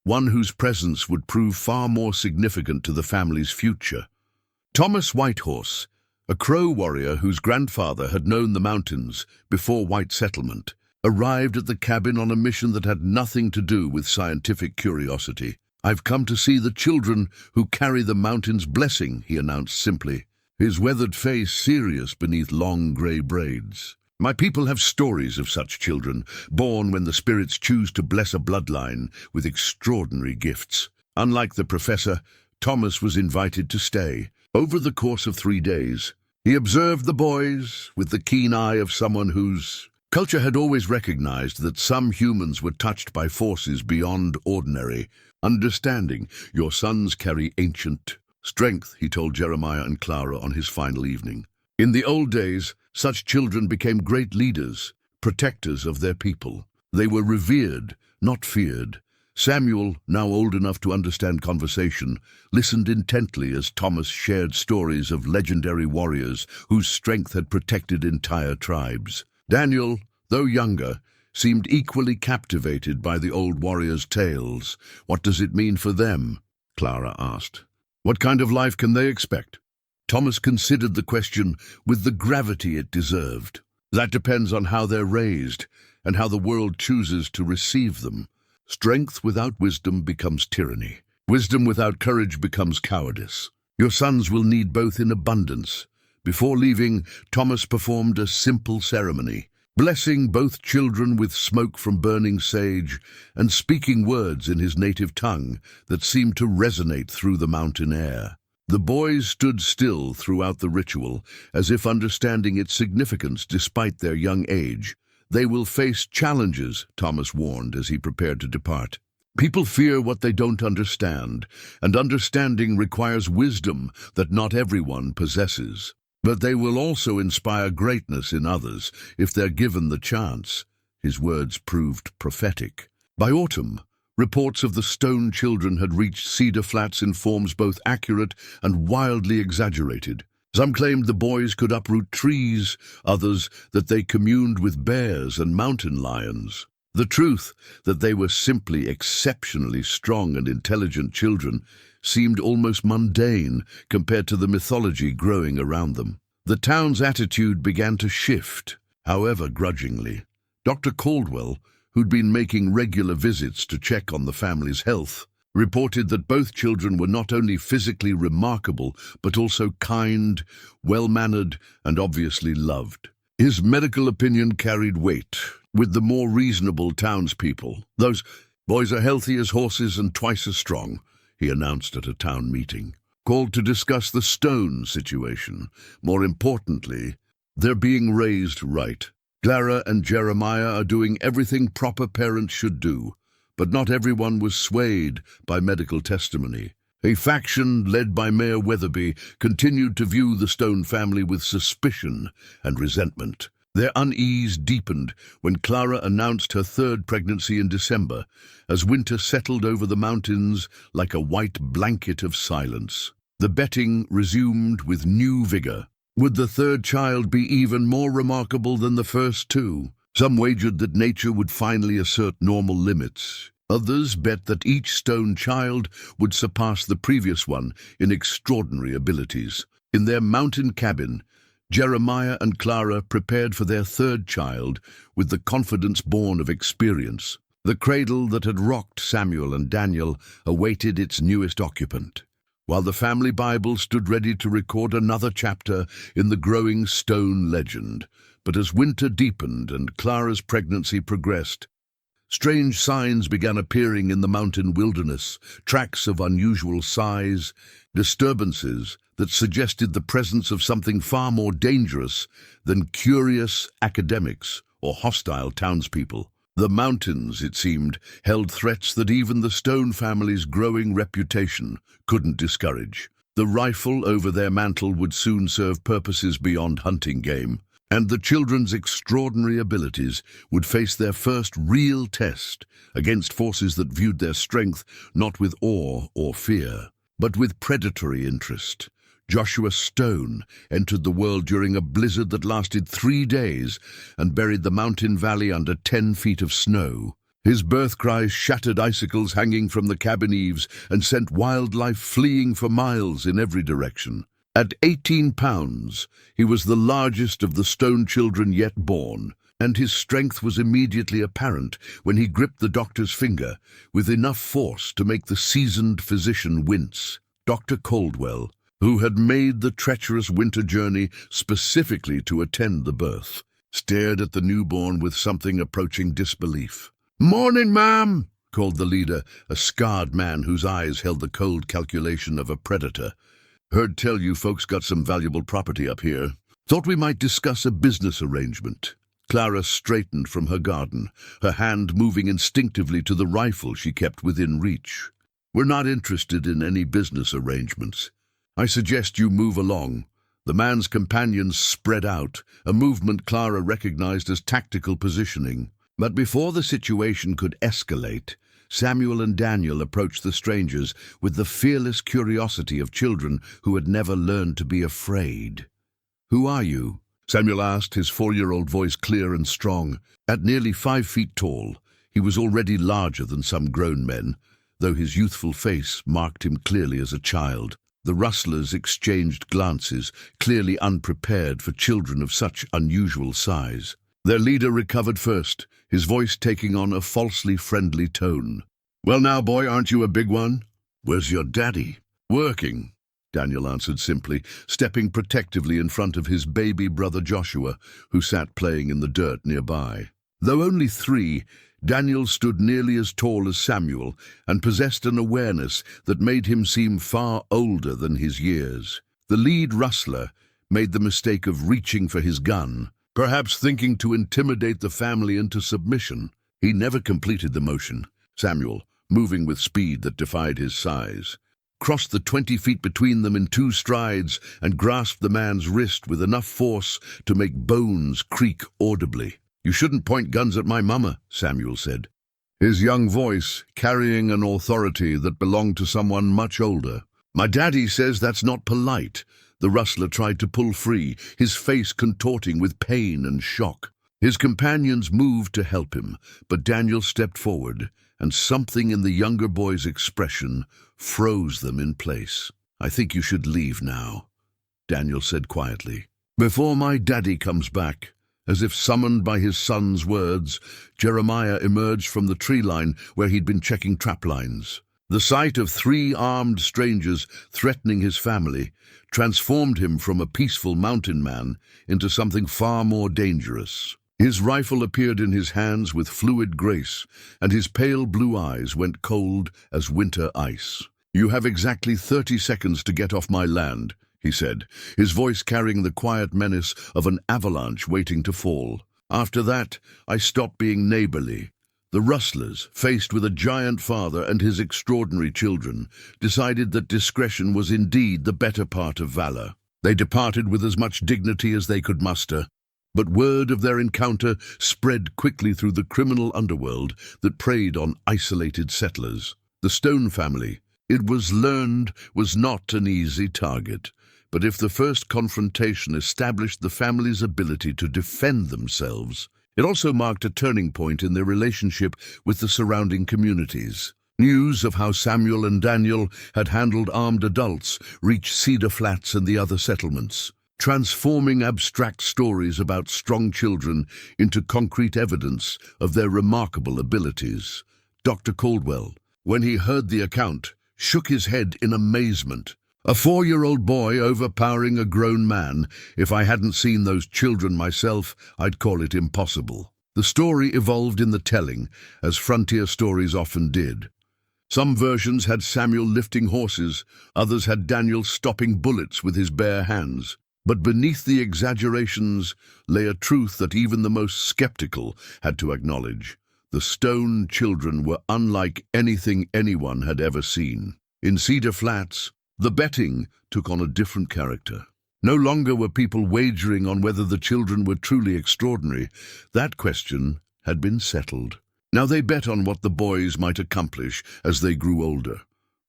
one whose presence would prove far more significant to the family's future. Thomas Whitehorse, a Crow warrior whose grandfather had known the mountains before white settlement, arrived at the cabin on a mission that had nothing to do with scientific curiosity. "I've come to see the children who carry the mountain's blessing," he announced simply, his weathered face serious beneath long grey braids. "My people have stories of such children, born when the spirits choose to bless a bloodline with extraordinary gifts." Unlike the professor, Thomas was invited to stay. Over the course of 3 days, he observed the boys with the keen eye of someone who's Culture had always recognized that some humans were touched by forces beyond ordinary understanding. Your sons carry ancient strength, he told Jeremiah and Clara on his final evening. In the old days, such children became great leaders, protectors of their people. They were revered, not feared. Samuel, now old enough to understand conversation, listened intently as Thomas shared stories of legendary warriors whose strength had protected entire tribes. Daniel, though younger, seemed equally captivated by the old warriors' tales. What does it mean for them? Clara asked. What kind of life can they expect? Thomas considered the question with the gravity it deserved. That depends on how they're raised and how the world chooses to receive them. Strength without wisdom becomes tyranny. Wisdom without courage becomes cowardice. Your sons will need both in abundance. Before leaving, Thomas performed a simple ceremony, blessing both children with smoke from burning sage and speaking words in his native tongue that seemed to resonate through the mountain air. The boys stood still throughout the ritual, as if understanding its significance despite their young age. They will face challenges, Thomas warned as he prepared to depart. People fear what they don't understand, and understanding requires wisdom that not everyone possesses. But they will also inspire greatness in others if they're given the chance. His words proved prophetic. By autumn, reports of the stone children had reached Cedar Flats in forms both accurate and wildly exaggerated. Some claimed the boys could uproot trees, others that they communed with bears and mountain lions. The truth that they were simply exceptionally strong and intelligent children seemed almost mundane compared to the mythology growing around them. The town's attitude began to shift, however grudgingly. Dr. Caldwell, who'd been making regular visits to check on the family's health, reported that both children were not only physically remarkable, but also kind, well-mannered, and obviously loved. His medical opinion carried weight with the more reasonable townspeople. Those boys are healthy as horses and twice as strong, he announced at a town meeting, called to discuss the stone situation. More importantly, they're being raised right. Clara and Jeremiah are doing everything proper parents should do, but not everyone was swayed by medical testimony. A faction led by Mayor Weatherby continued to view the Stone family with suspicion and resentment. Their unease deepened when Clara announced her third pregnancy in December, as winter settled over the mountains like a white blanket of silence. The betting resumed with new vigor. Would the third child be even more remarkable than the first two? Some wagered that nature would finally assert normal limits. Others bet that each stone child would surpass the previous one in extraordinary abilities. In their mountain cabin, Jeremiah and Clara prepared for their third child with the confidence born of experience. The cradle that had rocked Samuel and Daniel awaited its newest occupant, while the family Bible stood ready to record another chapter in the growing stone legend. But as winter deepened and Clara's pregnancy progressed, strange signs began appearing in the mountain wilderness, tracks of unusual size, disturbances that suggested the presence of something far more dangerous than curious academics or hostile townspeople. The mountains, it seemed, held threats that even the Stone family's growing reputation couldn't discourage. The rifle over their mantle would soon serve purposes beyond hunting game, and the children's extraordinary abilities would face their first real test against forces that viewed their strength not with awe or fear, but with predatory interest. Joshua Stone entered the world during a blizzard that lasted 3 days and buried the mountain valley under 10 feet of snow. His birth cries shattered icicles hanging from the cabin eaves and sent wildlife fleeing for miles in every direction. At 18 pounds, he was the largest of the Stone children yet born, and his strength was immediately apparent when he gripped the doctor's finger with enough force to make the seasoned physician wince. Dr. Caldwell, who had made the treacherous winter journey specifically to attend the birth, stared at the newborn with something approaching disbelief. "Morning, ma'am," called the leader, a scarred man whose eyes held the cold calculation of a predator. "Heard tell you folks got some valuable property up here. Thought we might discuss a business arrangement." Clara straightened from her garden, her hand moving instinctively to the rifle she kept within reach. "We're not interested in any business arrangements. I suggest you move along." The man's companions spread out, a movement Clara recognized as tactical positioning. But before the situation could escalate, Samuel and Daniel approached the strangers with the fearless curiosity of children who had never learned to be afraid. "Who are you?" Samuel asked, his 4-year-old voice clear and strong. At nearly 5 feet tall, he was already larger than some grown men, though his youthful face marked him clearly as a child. The rustlers exchanged glances, clearly unprepared for children of such unusual size. Their leader recovered first, his voice taking on a falsely friendly tone. "Well now, boy, aren't you a big one? Where's your daddy?" "Working," Daniel answered simply, stepping protectively in front of his baby brother Joshua, who sat playing in the dirt nearby. Though only 3, Daniel stood nearly as tall as Samuel and possessed an awareness that made him seem far older than his years. The lead rustler made the mistake of reaching for his gun, perhaps thinking to intimidate the family into submission. He never completed the motion. Samuel, moving with speed that defied his size, crossed the 20 feet between them in 2 strides and grasped the man's wrist with enough force to make bones creak audibly. "You shouldn't point guns at my mama," Samuel said, his young voice carrying an authority that belonged to someone much older. "My daddy says that's not polite." The rustler tried to pull free, his face contorting with pain and shock. His companions moved to help him, but Daniel stepped forward, and something in the younger boy's expression froze them in place. "I think you should leave now," Daniel said quietly. "Before my daddy comes back." As if summoned by his son's words, Jeremiah emerged from the tree line where he'd been checking trap lines. The sight of 3 armed strangers threatening his family transformed him from a peaceful mountain man into something far more dangerous. His rifle appeared in his hands with fluid grace, and his pale blue eyes went cold as winter ice. "You have exactly 30 seconds to get off my land," he said, his voice carrying the quiet menace of an avalanche waiting to fall. "After that, I stop being neighborly." The rustlers, faced with a giant father and his extraordinary children, decided that discretion was indeed the better part of valor. They departed with as much dignity as they could muster, but word of their encounter spread quickly through the criminal underworld that preyed on isolated settlers. The Stone family, it was learned, was not an easy target. But if the first confrontation established the family's ability to defend themselves, it also marked a turning point in their relationship with the surrounding communities. News of how Samuel and Daniel had handled armed adults reached Cedar Flats and the other settlements, transforming abstract stories about strong children into concrete evidence of their remarkable abilities. Dr. Caldwell, when he heard the account, shook his head in amazement. A 4-year-old boy overpowering a grown man. If I hadn't seen those children myself, I'd call it impossible. The story evolved in the telling, as frontier stories often did. Some versions had Samuel lifting horses, others had Daniel stopping bullets with his bare hands. But beneath the exaggerations lay a truth that even the most skeptical had to acknowledge. The Stone children were unlike anything anyone had ever seen. In Cedar Flats, the betting took on a different character. No longer were people wagering on whether the children were truly extraordinary. That question had been settled. Now they bet on what the boys might accomplish as they grew older,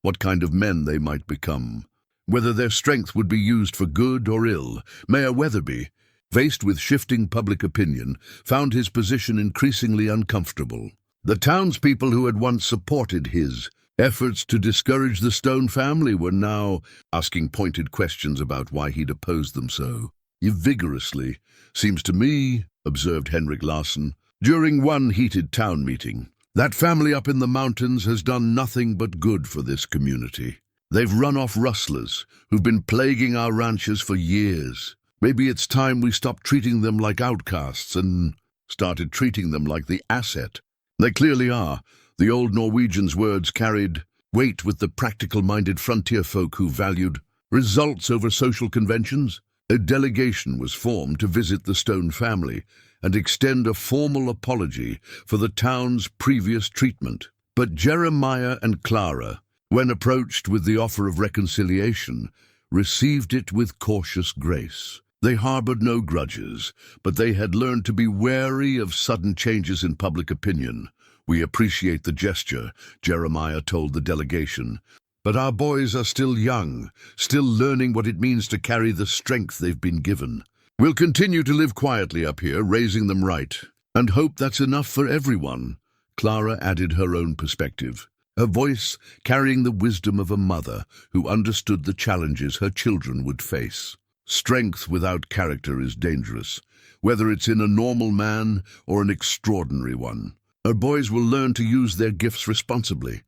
what kind of men they might become, whether their strength would be used for good or ill. Mayor Weatherby, faced with shifting public opinion, found his position increasingly uncomfortable. The townspeople who had once supported his efforts to discourage the Stone family were now asking pointed questions about why he'd opposed them so vigorously. "Seems to me," observed Henrik Larsson, during one heated town meeting, "that family up in the mountains has done nothing but good for this community. They've run off rustlers who've been plaguing our ranches for years. Maybe it's time we stopped treating them like outcasts and started treating them like the asset they clearly are." The old Norwegian's words carried weight with the practical-minded frontier folk who valued results over social conventions. A delegation was formed to visit the Stone family, and extend a formal apology for the town's previous treatment. But Jeremiah and Clara, when approached with the offer of reconciliation, received it with cautious grace. They harbored no grudges, but they had learned to be wary of sudden changes in public opinion. "We appreciate the gesture," Jeremiah told the delegation, "but our boys are still young, still learning what it means to carry the strength they've been given. We'll continue to live quietly up here, raising them right, and hope that's enough for everyone." Clara added her own perspective, her voice carrying the wisdom of a mother who understood the challenges her children would face. Strength without character is dangerous, whether it's in a normal man or an extraordinary one. Our boys will learn to use their gifts responsibly,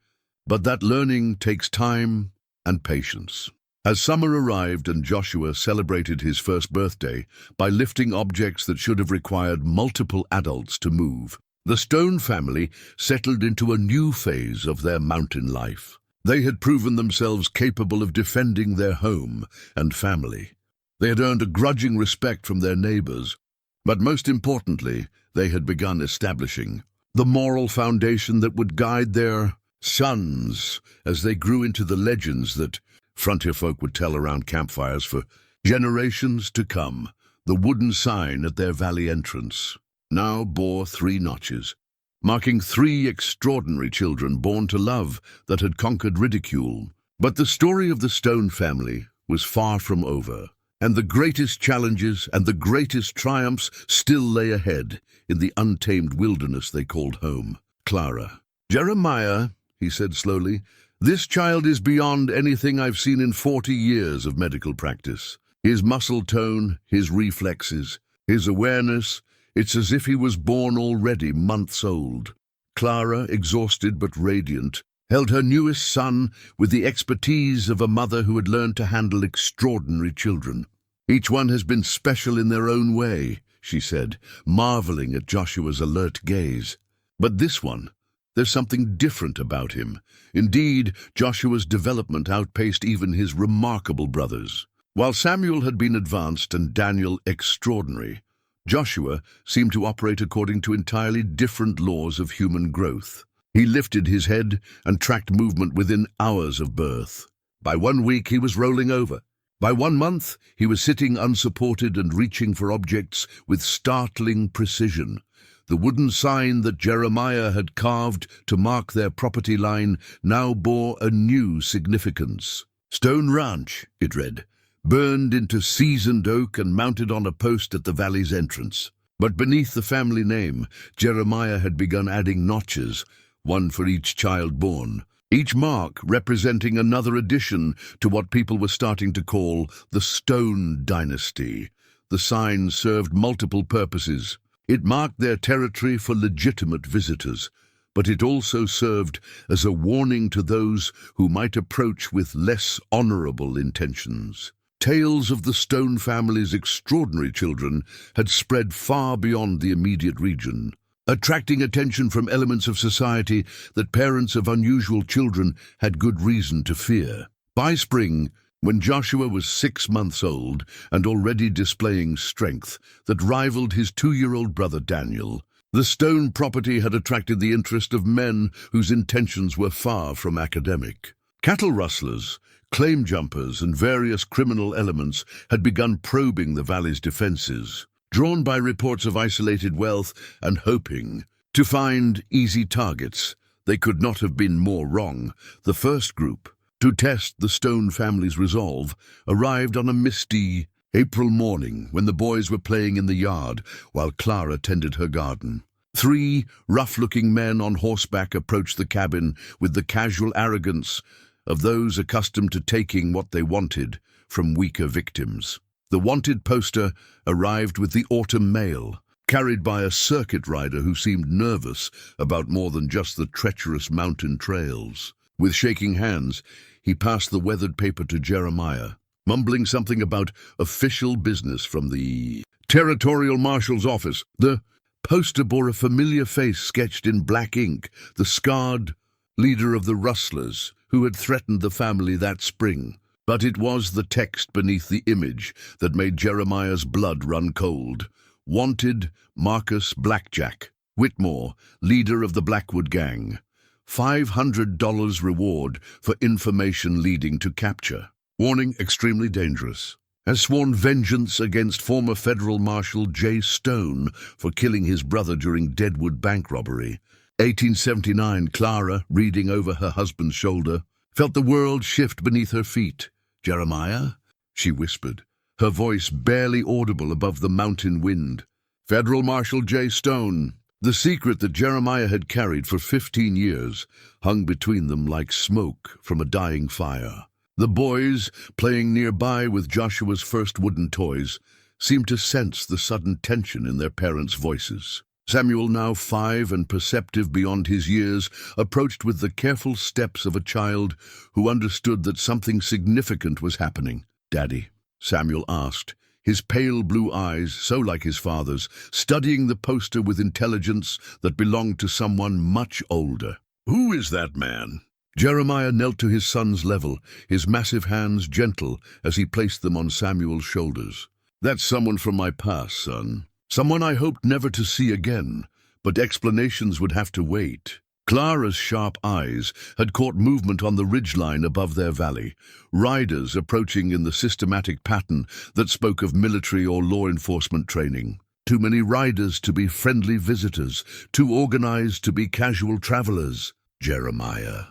but that learning takes time and patience. As summer arrived and Joshua celebrated his first birthday by lifting objects that should have required multiple adults to move, the Stone family settled into a new phase of their mountain life. They had proven themselves capable of defending their home and family. They had earned a grudging respect from their neighbors, but most importantly, they had begun establishing the moral foundation that would guide their sons as they grew into the legends that frontier folk would tell around campfires for generations to come. The wooden sign at their valley entrance now bore 3 notches, marking 3 extraordinary children born to love that had conquered ridicule. But the story of the Stone family was far from over, and the greatest challenges and the greatest triumphs still lay ahead in the untamed wilderness they called home. "Clara." "Jeremiah," he said slowly, "this child is beyond anything I've seen in 40 years of medical practice. His muscle tone, his reflexes, his awareness, it's as if he was born already months old." Clara, exhausted but radiant, held her newest son with the expertise of a mother who had learned to handle extraordinary children. "Each one has been special in their own way," she said, marveling at Joshua's alert gaze. "But this one, there's something different about him." Indeed, Joshua's development outpaced even his remarkable brothers. While Samuel had been advanced and Daniel extraordinary, Joshua seemed to operate according to entirely different laws of human growth. He lifted his head and tracked movement within hours of birth. By 1 week, he was rolling over. By 1 month, he was sitting unsupported and reaching for objects with startling precision. The wooden sign that Jeremiah had carved to mark their property line now bore a new significance. "Stone Ranch," it read, burned into seasoned oak and mounted on a post at the valley's entrance. But beneath the family name, Jeremiah had begun adding notches, 1 for each child born, each mark representing another addition to what people were starting to call the Stone Dynasty. The sign served multiple purposes. It marked their territory for legitimate visitors, but it also served as a warning to those who might approach with less honorable intentions. Tales of the Stone family's extraordinary children had spread far beyond the immediate region, attracting attention from elements of society that parents of unusual children had good reason to fear. By spring, when Joshua was 6 months old and already displaying strength that rivaled his 2-year-old brother Daniel, the Stone property had attracted the interest of men whose intentions were far from academic. Cattle rustlers, claim jumpers, and various criminal elements had begun probing the valley's defenses, drawn by reports of isolated wealth and hoping to find easy targets. They could not have been more wrong. The first group, to test the Stone family's resolve, arrived on a misty April morning when the boys were playing in the yard while Clara tended her garden. 3 rough-looking men on horseback approached the cabin with the casual arrogance of those accustomed to taking what they wanted from weaker victims. The wanted poster arrived with the autumn mail, carried by a circuit rider who seemed nervous about more than just the treacherous mountain trails. With shaking hands, he passed the weathered paper to Jeremiah, mumbling something about official business from the territorial marshal's office. The poster bore a familiar face sketched in black ink, the scarred leader of the rustlers who had threatened the family that spring. But it was the text beneath the image that made Jeremiah's blood run cold. Wanted, Marcus Blackjack Whitmore, leader of the Blackwood Gang. $500 reward for information leading to capture. Warning, extremely dangerous. Has sworn vengeance against former Federal Marshal J. Stone for killing his brother during Deadwood bank robbery. 1879, Clara, reading over her husband's shoulder, felt the world shift beneath her feet. "Jeremiah?" she whispered, her voice barely audible above the mountain wind. "Federal Marshal J. Stone." The secret that Jeremiah had carried for 15 years hung between them like smoke from a dying fire. The boys, playing nearby with Joshua's first wooden toys, seemed to sense the sudden tension in their parents' voices. Samuel, now 5 and perceptive beyond his years, approached with the careful steps of a child who understood that something significant was happening. "Daddy?" Samuel asked, his pale blue eyes, so like his father's, studying the poster with intelligence that belonged to someone much older. "Who is that man?" Jeremiah knelt to his son's level, his massive hands gentle as he placed them on Samuel's shoulders. "That's someone from my past, son. Someone I hoped never to see again, but explanations would have to wait." Clara's sharp eyes had caught movement on the ridgeline above their valley, riders approaching in the systematic pattern that spoke of military or law enforcement training. Too many riders to be friendly visitors, too organized to be casual travelers. "Jeremiah,"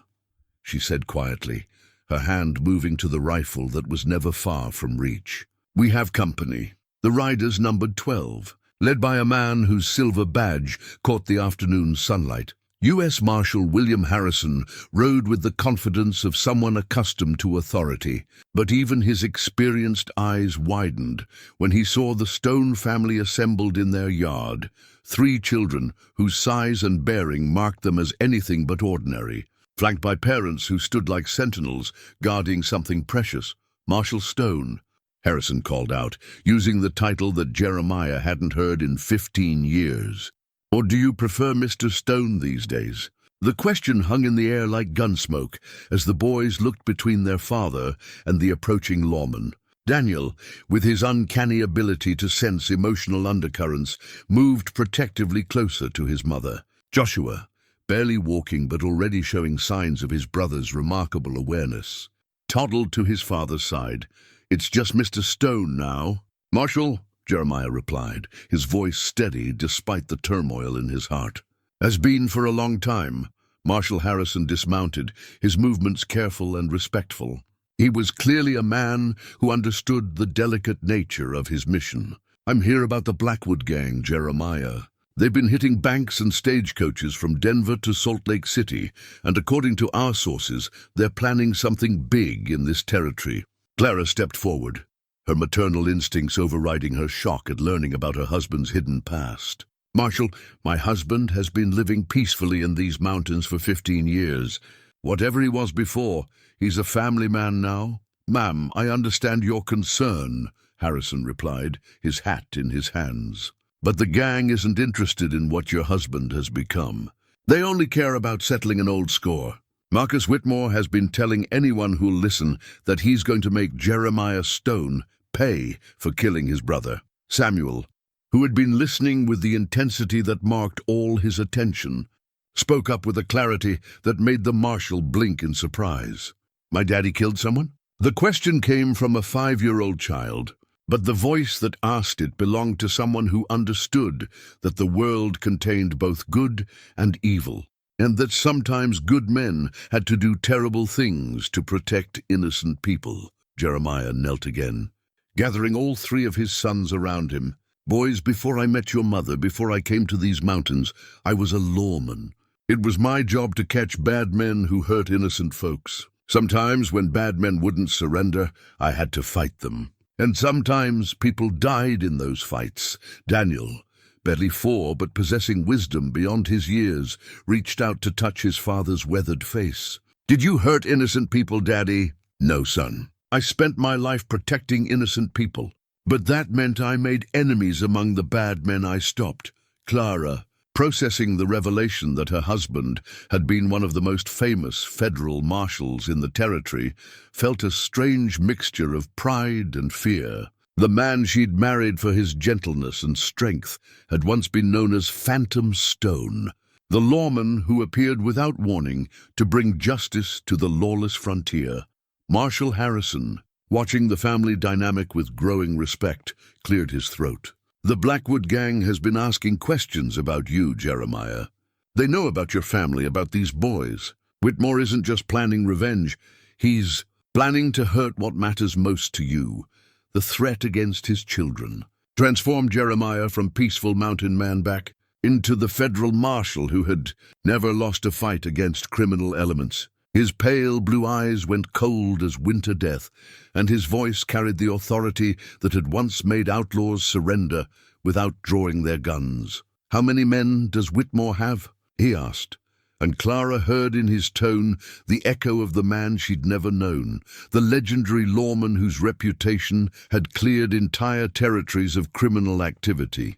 she said quietly, her hand moving to the rifle that was never far from reach. "We have company." The riders numbered 12, led by a man whose silver badge caught the afternoon sunlight. U.S. Marshal William Harrison rode with the confidence of someone accustomed to authority, but even his experienced eyes widened when he saw the Stone family assembled in their yard, 3 children whose size and bearing marked them as anything but ordinary, flanked by parents who stood like sentinels guarding something precious. "Marshal Stone," Harrison called out, using the title that Jeremiah hadn't heard in 15 years. "Or do you prefer Mr. Stone these days?" The question hung in the air like gunsmoke as the boys looked between their father and the approaching lawman. Daniel, with his uncanny ability to sense emotional undercurrents, moved protectively closer to his mother. Joshua, barely walking but already showing signs of his brother's remarkable awareness, toddled to his father's side. "It's just Mr. Stone now." "Marshal," Jeremiah replied, his voice steady despite the turmoil in his heart. "Has been for a long time." Marshal Harrison dismounted, his movements careful and respectful. He was clearly a man who understood the delicate nature of his mission. "I'm here about the Blackwood Gang, Jeremiah. They've been hitting banks and stagecoaches from Denver to Salt Lake City, and according to our sources, they're planning something big in this territory." Clara stepped forward, her maternal instincts overriding her shock at learning about her husband's hidden past. "Marshal, my husband has been living peacefully in these mountains for 15 years. Whatever he was before, he's a family man now." "Ma'am, I understand your concern," Harrison replied, his hat in his hands. "But the gang isn't interested in what your husband has become. They only care about settling an old score. Marcus Whitmore has been telling anyone who'll listen that he's going to make Jeremiah Stone pay for killing his brother." Samuel, who had been listening with the intensity that marked all his attention, spoke up with a clarity that made the marshal blink in surprise. "My daddy killed someone?" The question came from a 5-year-old child, but the voice that asked it belonged to someone who understood that the world contained both good and evil, and that sometimes good men had to do terrible things to protect innocent people. Jeremiah knelt again, gathering all 3 of his sons around him. "Boys, before I met your mother, before I came to these mountains, I was a lawman. It was my job to catch bad men who hurt innocent folks. Sometimes, when bad men wouldn't surrender, I had to fight them. And sometimes people died in those fights." Daniel, barely 4 but possessing wisdom beyond his years, reached out to touch his father's weathered face. "Did you hurt innocent people, Daddy?" "No, son. I spent my life protecting innocent people, but that meant I made enemies among the bad men I stopped." Clara, processing the revelation that her husband had been one of the most famous federal marshals in the territory, felt a strange mixture of pride and fear. The man she'd married for his gentleness and strength had once been known as Phantom Stone, the lawman who appeared without warning to bring justice to the lawless frontier. Marshal Harrison, watching the family dynamic with growing respect, cleared his throat. The Blackwood gang has been asking questions about you, Jeremiah. They know about your family, about these boys. Whitmore isn't just planning revenge. He's planning to hurt what matters most to you, the threat against his children. Transform Jeremiah from peaceful mountain man back into the federal marshal who had never lost a fight against criminal elements. His pale blue eyes went cold as winter death, and his voice carried the authority that had once made outlaws surrender without drawing their guns. "How many men does Whitmore have?" he asked, and Clara heard in his tone the echo of the man she'd never known, the legendary lawman whose reputation had cleared entire territories of criminal activity.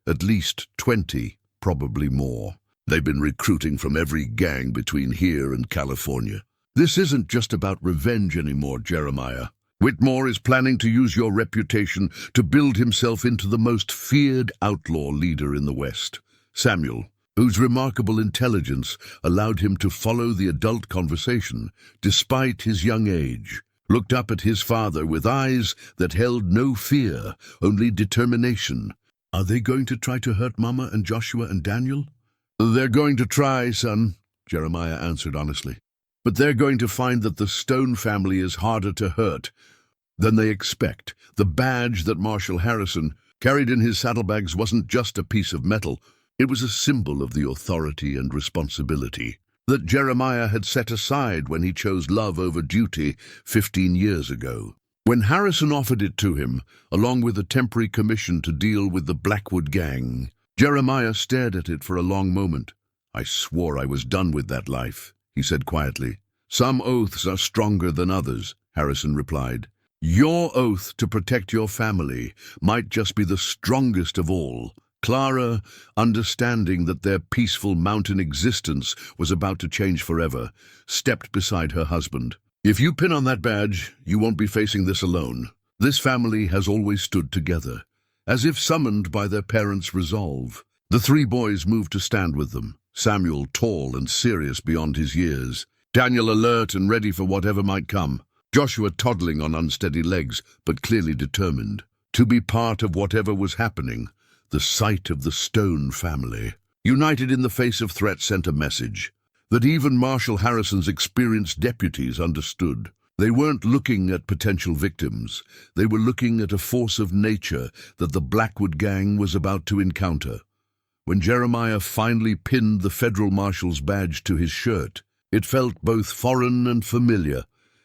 At least 20, probably more. They've been recruiting from every gang between here and California. This isn't just about revenge anymore, Jeremiah. Whitmore is planning to use your reputation to build himself into the most feared outlaw leader in the West. Samuel, whose remarkable intelligence allowed him to follow the adult conversation despite his young age, looked up at his father with eyes that held no fear, only determination. "Are they going to try to hurt Mama and Joshua and Daniel?" "They're going to try, son," Jeremiah answered honestly. "But they're going to find that the Stone family is harder to hurt than they expect. The badge that Marshal Harrison carried in his saddlebags wasn't just a piece of metal. It was a symbol of the authority and responsibility that Jeremiah had set aside when he chose love over duty 15 years ago. When Harrison offered it to him, along with a temporary commission to deal with the Blackwood gang, Jeremiah stared at it for a long moment. "I swore I was done with that life," he said quietly. "Some oaths are stronger than others," Harrison replied. "Your oath to protect your family might just be the strongest of all." Clara, understanding that their peaceful mountain existence was about to change forever, stepped beside her husband. "If you pin on that badge, you won't be facing this alone. This family has always stood together, as if summoned by their parents' resolve." The three boys moved to stand with them, Samuel tall and serious beyond his years, Daniel alert and ready for whatever might come, Joshua toddling on unsteady legs but clearly determined to be part of whatever was happening. The sight of the Stone family, united in the face of threat, sent a message that even Marshal Harrison's experienced deputies understood. They weren't looking at potential victims. They were looking at a force of nature that the Blackwood gang was about to encounter. When Jeremiah finally pinned the federal marshal's badge to his shirt, it felt both foreign and familiar,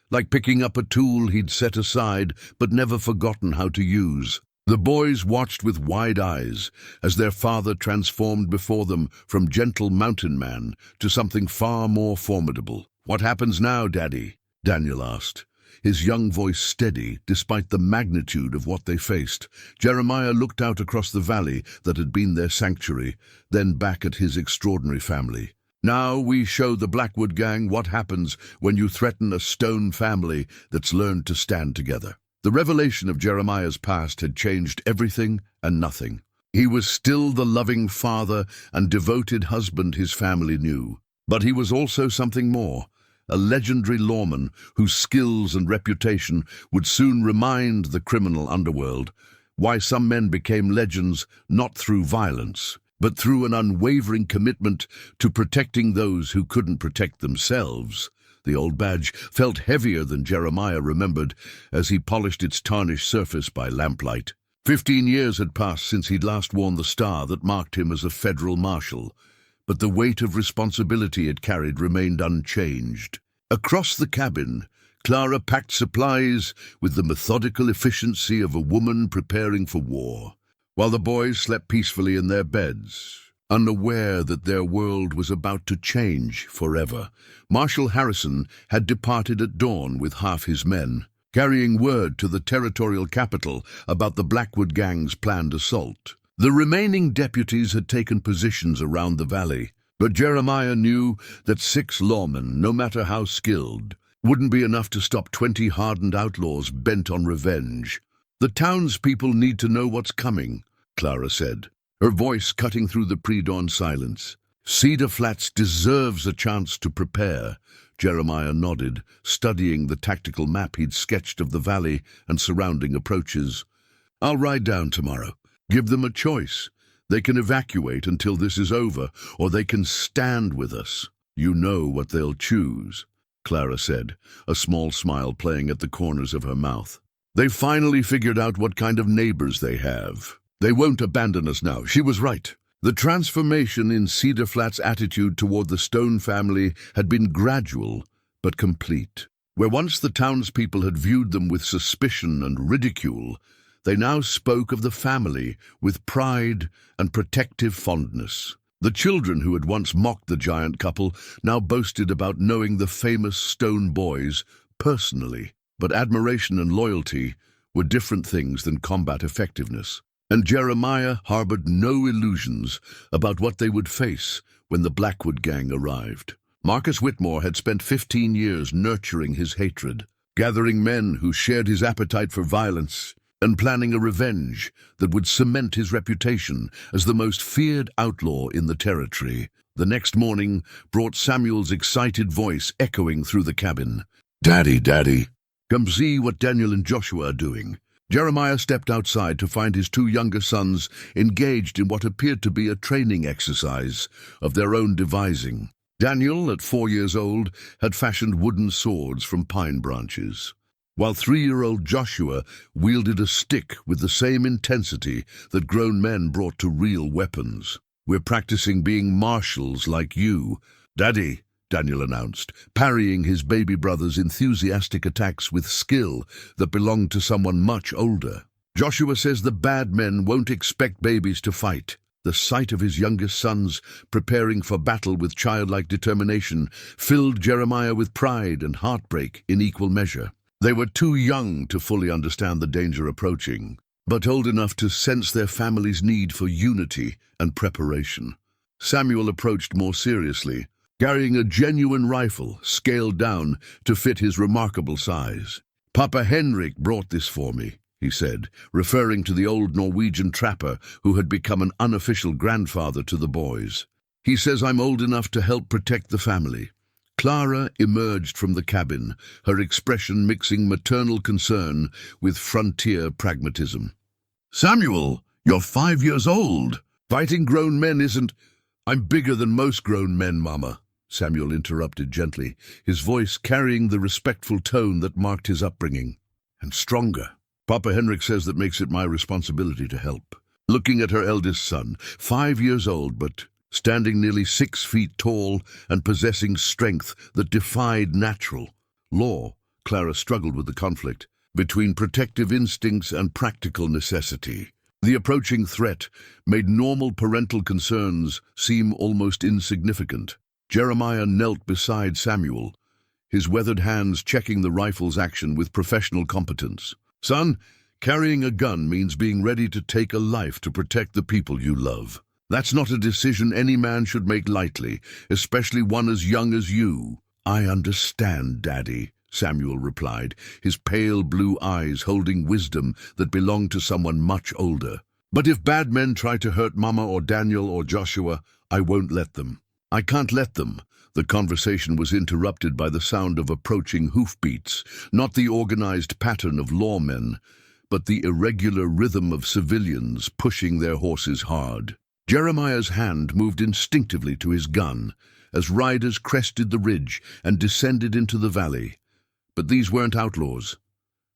like picking up a tool he'd set aside but never forgotten how to use. The boys watched with wide eyes as their father transformed before them from gentle mountain man to something far more formidable. "What happens now, Daddy?" Daniel asked, his young voice steady despite the magnitude of what they faced. Jeremiah looked out across the valley that had been their sanctuary, then back at his extraordinary family. "Now we show the Blackwood gang what happens when you threaten a Stone family that's learned to stand together." The revelation of Jeremiah's past had changed everything and nothing. He was still the loving father and devoted husband his family knew, but he was also something more, a legendary lawman whose skills and reputation would soon remind the criminal underworld why some men became legends not through violence, but through an unwavering commitment to protecting those who couldn't protect themselves. The old badge felt heavier than Jeremiah remembered as he polished its tarnished surface by lamplight. 15 years had passed since he'd last worn the star that marked him as a federal marshal, but the weight of responsibility it carried remained unchanged. Across the cabin, Clara packed supplies with the methodical efficiency of a woman preparing for war, while the boys slept peacefully in their beds, unaware that their world was about to change forever. Marshal Harrison had departed at dawn with half his men, carrying word to the territorial capital about the Blackwood gang's planned assault. The remaining deputies had taken positions around the valley, but Jeremiah knew that 6 lawmen, no matter how skilled, wouldn't be enough to stop 20 hardened outlaws bent on revenge. "The townspeople need to know what's coming," Clara said, her voice cutting through the pre-dawn silence. "Cedar Flats deserves a chance to prepare." Jeremiah nodded, studying the tactical map he'd sketched of the valley and surrounding approaches. "I'll ride down tomorrow. Give them a choice. They can evacuate until this is over, or they can stand with us." "You know what they'll choose," Clara said, a small smile playing at the corners of her mouth. "They've finally figured out what kind of neighbors they have. They won't abandon us now." She was right. The transformation in Cedar Flats' attitude toward the Stone family had been gradual but complete. Where once the townspeople had viewed them with suspicion and ridicule, they now spoke of the family with pride and protective fondness. The children who had once mocked the giant couple now boasted about knowing the famous Stone boys personally. But admiration and loyalty were different things than combat effectiveness. And Jeremiah harbored no illusions about what they would face when the Blackwood gang arrived. Marcus Whitmore had spent 15 years nurturing his hatred, gathering men who shared his appetite for violence, and planning a revenge that would cement his reputation as the most feared outlaw in the territory. The next morning brought Samuel's excited voice echoing through the cabin. "Daddy, Daddy, come see what Daniel and Joshua are doing." Jeremiah stepped outside to find his two younger sons engaged in what appeared to be a training exercise of their own devising. Daniel, at 4 years old, had fashioned wooden swords from pine branches, while 3-year-old Joshua wielded a stick with the same intensity that grown men brought to real weapons. "We're practicing being marshals like you, Daddy," Daniel announced, parrying his baby brother's enthusiastic attacks with skill that belonged to someone much older. "Joshua says the bad men won't expect babies to fight." The sight of his youngest sons preparing for battle with childlike determination filled Jeremiah with pride and heartbreak in equal measure. They were too young to fully understand the danger approaching, but old enough to sense their family's need for unity and preparation. Samuel approached more seriously, carrying a genuine rifle scaled down to fit his remarkable size. "Papa Henrik brought this for me," he said, referring to the old Norwegian trapper who had become an unofficial grandfather to the boys. "He says I'm old enough to help protect the family." Clara emerged from the cabin, her expression mixing maternal concern with frontier pragmatism. "Samuel, you're 5 years old. Fighting grown men isn't—" "I'm bigger than most grown men, Mama," Samuel interrupted gently, his voice carrying the respectful tone that marked his upbringing. "And stronger. Papa Henrik says that makes it my responsibility to help." Looking at her eldest son, 5 years old but standing nearly 6 feet tall and possessing strength that defied natural law, Clara struggled with the conflict between protective instincts and practical necessity. The approaching threat made normal parental concerns seem almost insignificant. Jeremiah knelt beside Samuel, his weathered hands checking the rifle's action with professional competence. "Son, carrying a gun means being ready to take a life to protect the people you love. That's not a decision any man should make lightly, especially one as young as you." "I understand, Daddy," Samuel replied, his pale blue eyes holding wisdom that belonged to someone much older. "But if bad men try to hurt Mama or Daniel or Joshua, I won't let them." "I can't let them." The conversation was interrupted by the sound of approaching hoofbeats, not the organized pattern of lawmen, but the irregular rhythm of civilians pushing their horses hard. Jeremiah's hand moved instinctively to his gun as riders crested the ridge and descended into the valley. But these weren't outlaws.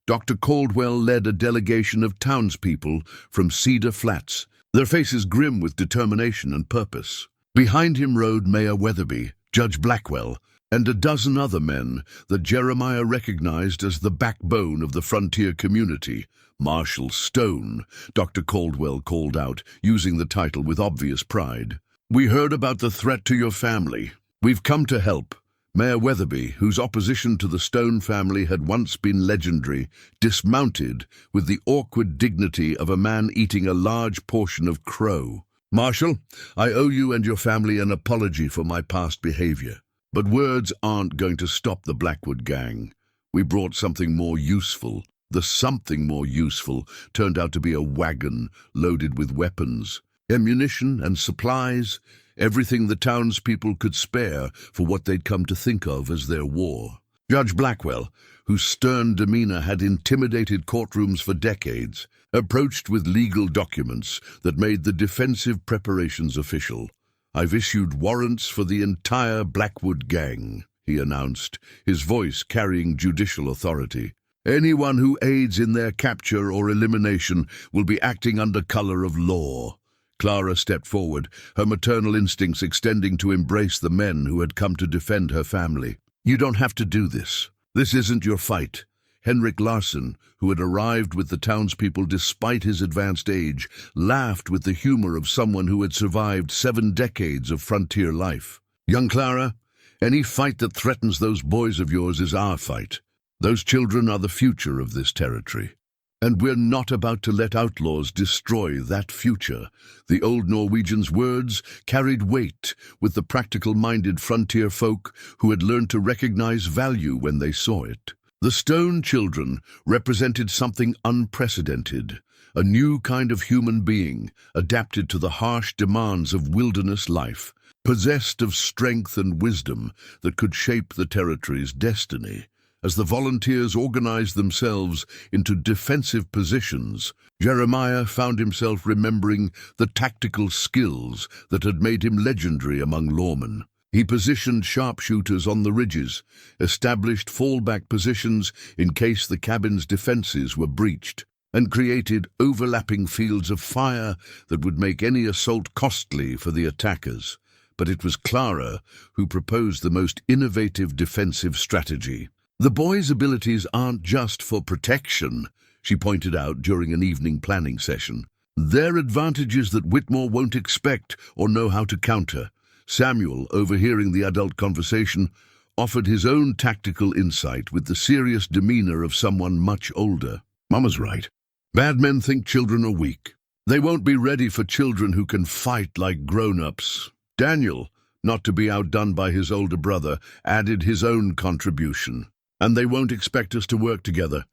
Dr. Caldwell led a delegation of townspeople from Cedar Flats, their faces grim with determination and purpose. Behind him rode Mayor Weatherby, Judge Blackwell, and a dozen other men that Jeremiah recognized as the backbone of the frontier community. "Marshal Stone," Dr. Caldwell called out, using the title with obvious pride. "We heard about the threat to your family. We've come to help." Mayor Weatherby, whose opposition to the Stone family had once been legendary, dismounted with the awkward dignity of a man eating a large portion of crow. "Marshal, I owe you and your family an apology for my past behavior. But words aren't going to stop the Blackwood gang. We brought something more useful." The something more useful turned out to be a wagon loaded with weapons, ammunition and supplies, everything the townspeople could spare for what they'd come to think of as their war. Judge Blackwell, whose stern demeanor had intimidated courtrooms for decades, approached with legal documents that made the defensive preparations official. "I've issued warrants for the entire Blackwood gang," he announced, his voice carrying judicial authority. "Anyone who aids in their capture or elimination will be acting under color of law." Clara stepped forward, her maternal instincts extending to embrace the men who had come to defend her family. "You don't have to do this. This isn't your fight." Henrik Larsson, who had arrived with the townspeople despite his advanced age, laughed with the humor of someone who had survived 7 decades of frontier life. "Young Clara, any fight that threatens those boys of yours is our fight. Those children are the future of this territory. And we're not about to let outlaws destroy that future." The old Norwegian's words carried weight with the practical-minded frontier folk who had learned to recognize value when they saw it. The Stone Children represented something unprecedented, a new kind of human being adapted to the harsh demands of wilderness life, possessed of strength and wisdom that could shape the territory's destiny. As the volunteers organized themselves into defensive positions, Jeremiah found himself remembering the tactical skills that had made him legendary among lawmen. He positioned sharpshooters on the ridges, established fallback positions in case the cabin's defenses were breached, and created overlapping fields of fire that would make any assault costly for the attackers. But it was Clara who proposed the most innovative defensive strategy. "The boys' abilities aren't just for protection," she pointed out during an evening planning session. "They're advantages that Whitmore won't expect or know how to counter." Samuel, overhearing the adult conversation, offered his own tactical insight with the serious demeanor of someone much older. "Mama's right. Bad men think children are weak. They won't be ready for children who can fight like grown-ups." Daniel, not to be outdone by his older brother, added his own contribution. "And they won't expect us to work together.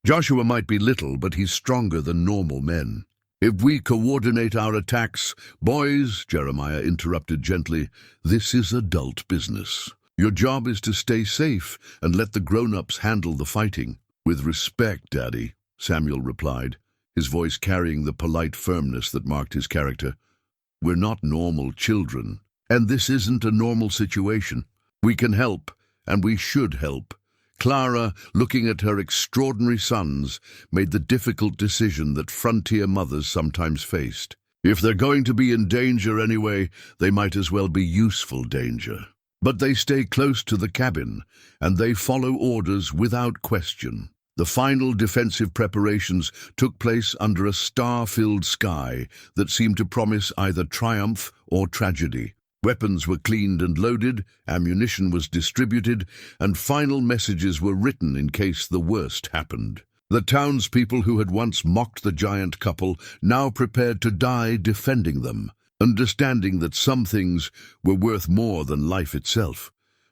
Joshua might be little, but he's stronger than normal men. If we coordinate our attacks—" "Boys," Jeremiah interrupted gently, "this is adult business. Your job is to stay safe and let the grown-ups handle the fighting." "With respect, Daddy," Samuel replied, his voice carrying the polite firmness that marked his character. "We're not normal children, and this isn't a normal situation. We can help, and we should help." Clara, looking at her extraordinary sons, made the difficult decision that frontier mothers sometimes faced. If they're going to be in danger anyway, they might as well be useful danger. But they stay close to the cabin, and they follow orders without question. The final defensive preparations took place under a star-filled sky that seemed to promise either triumph or tragedy. Weapons were cleaned and loaded, ammunition was distributed, and final messages were written in case the worst happened. The townspeople who had once mocked the giant couple now prepared to die defending them, understanding that some things were worth more than life itself.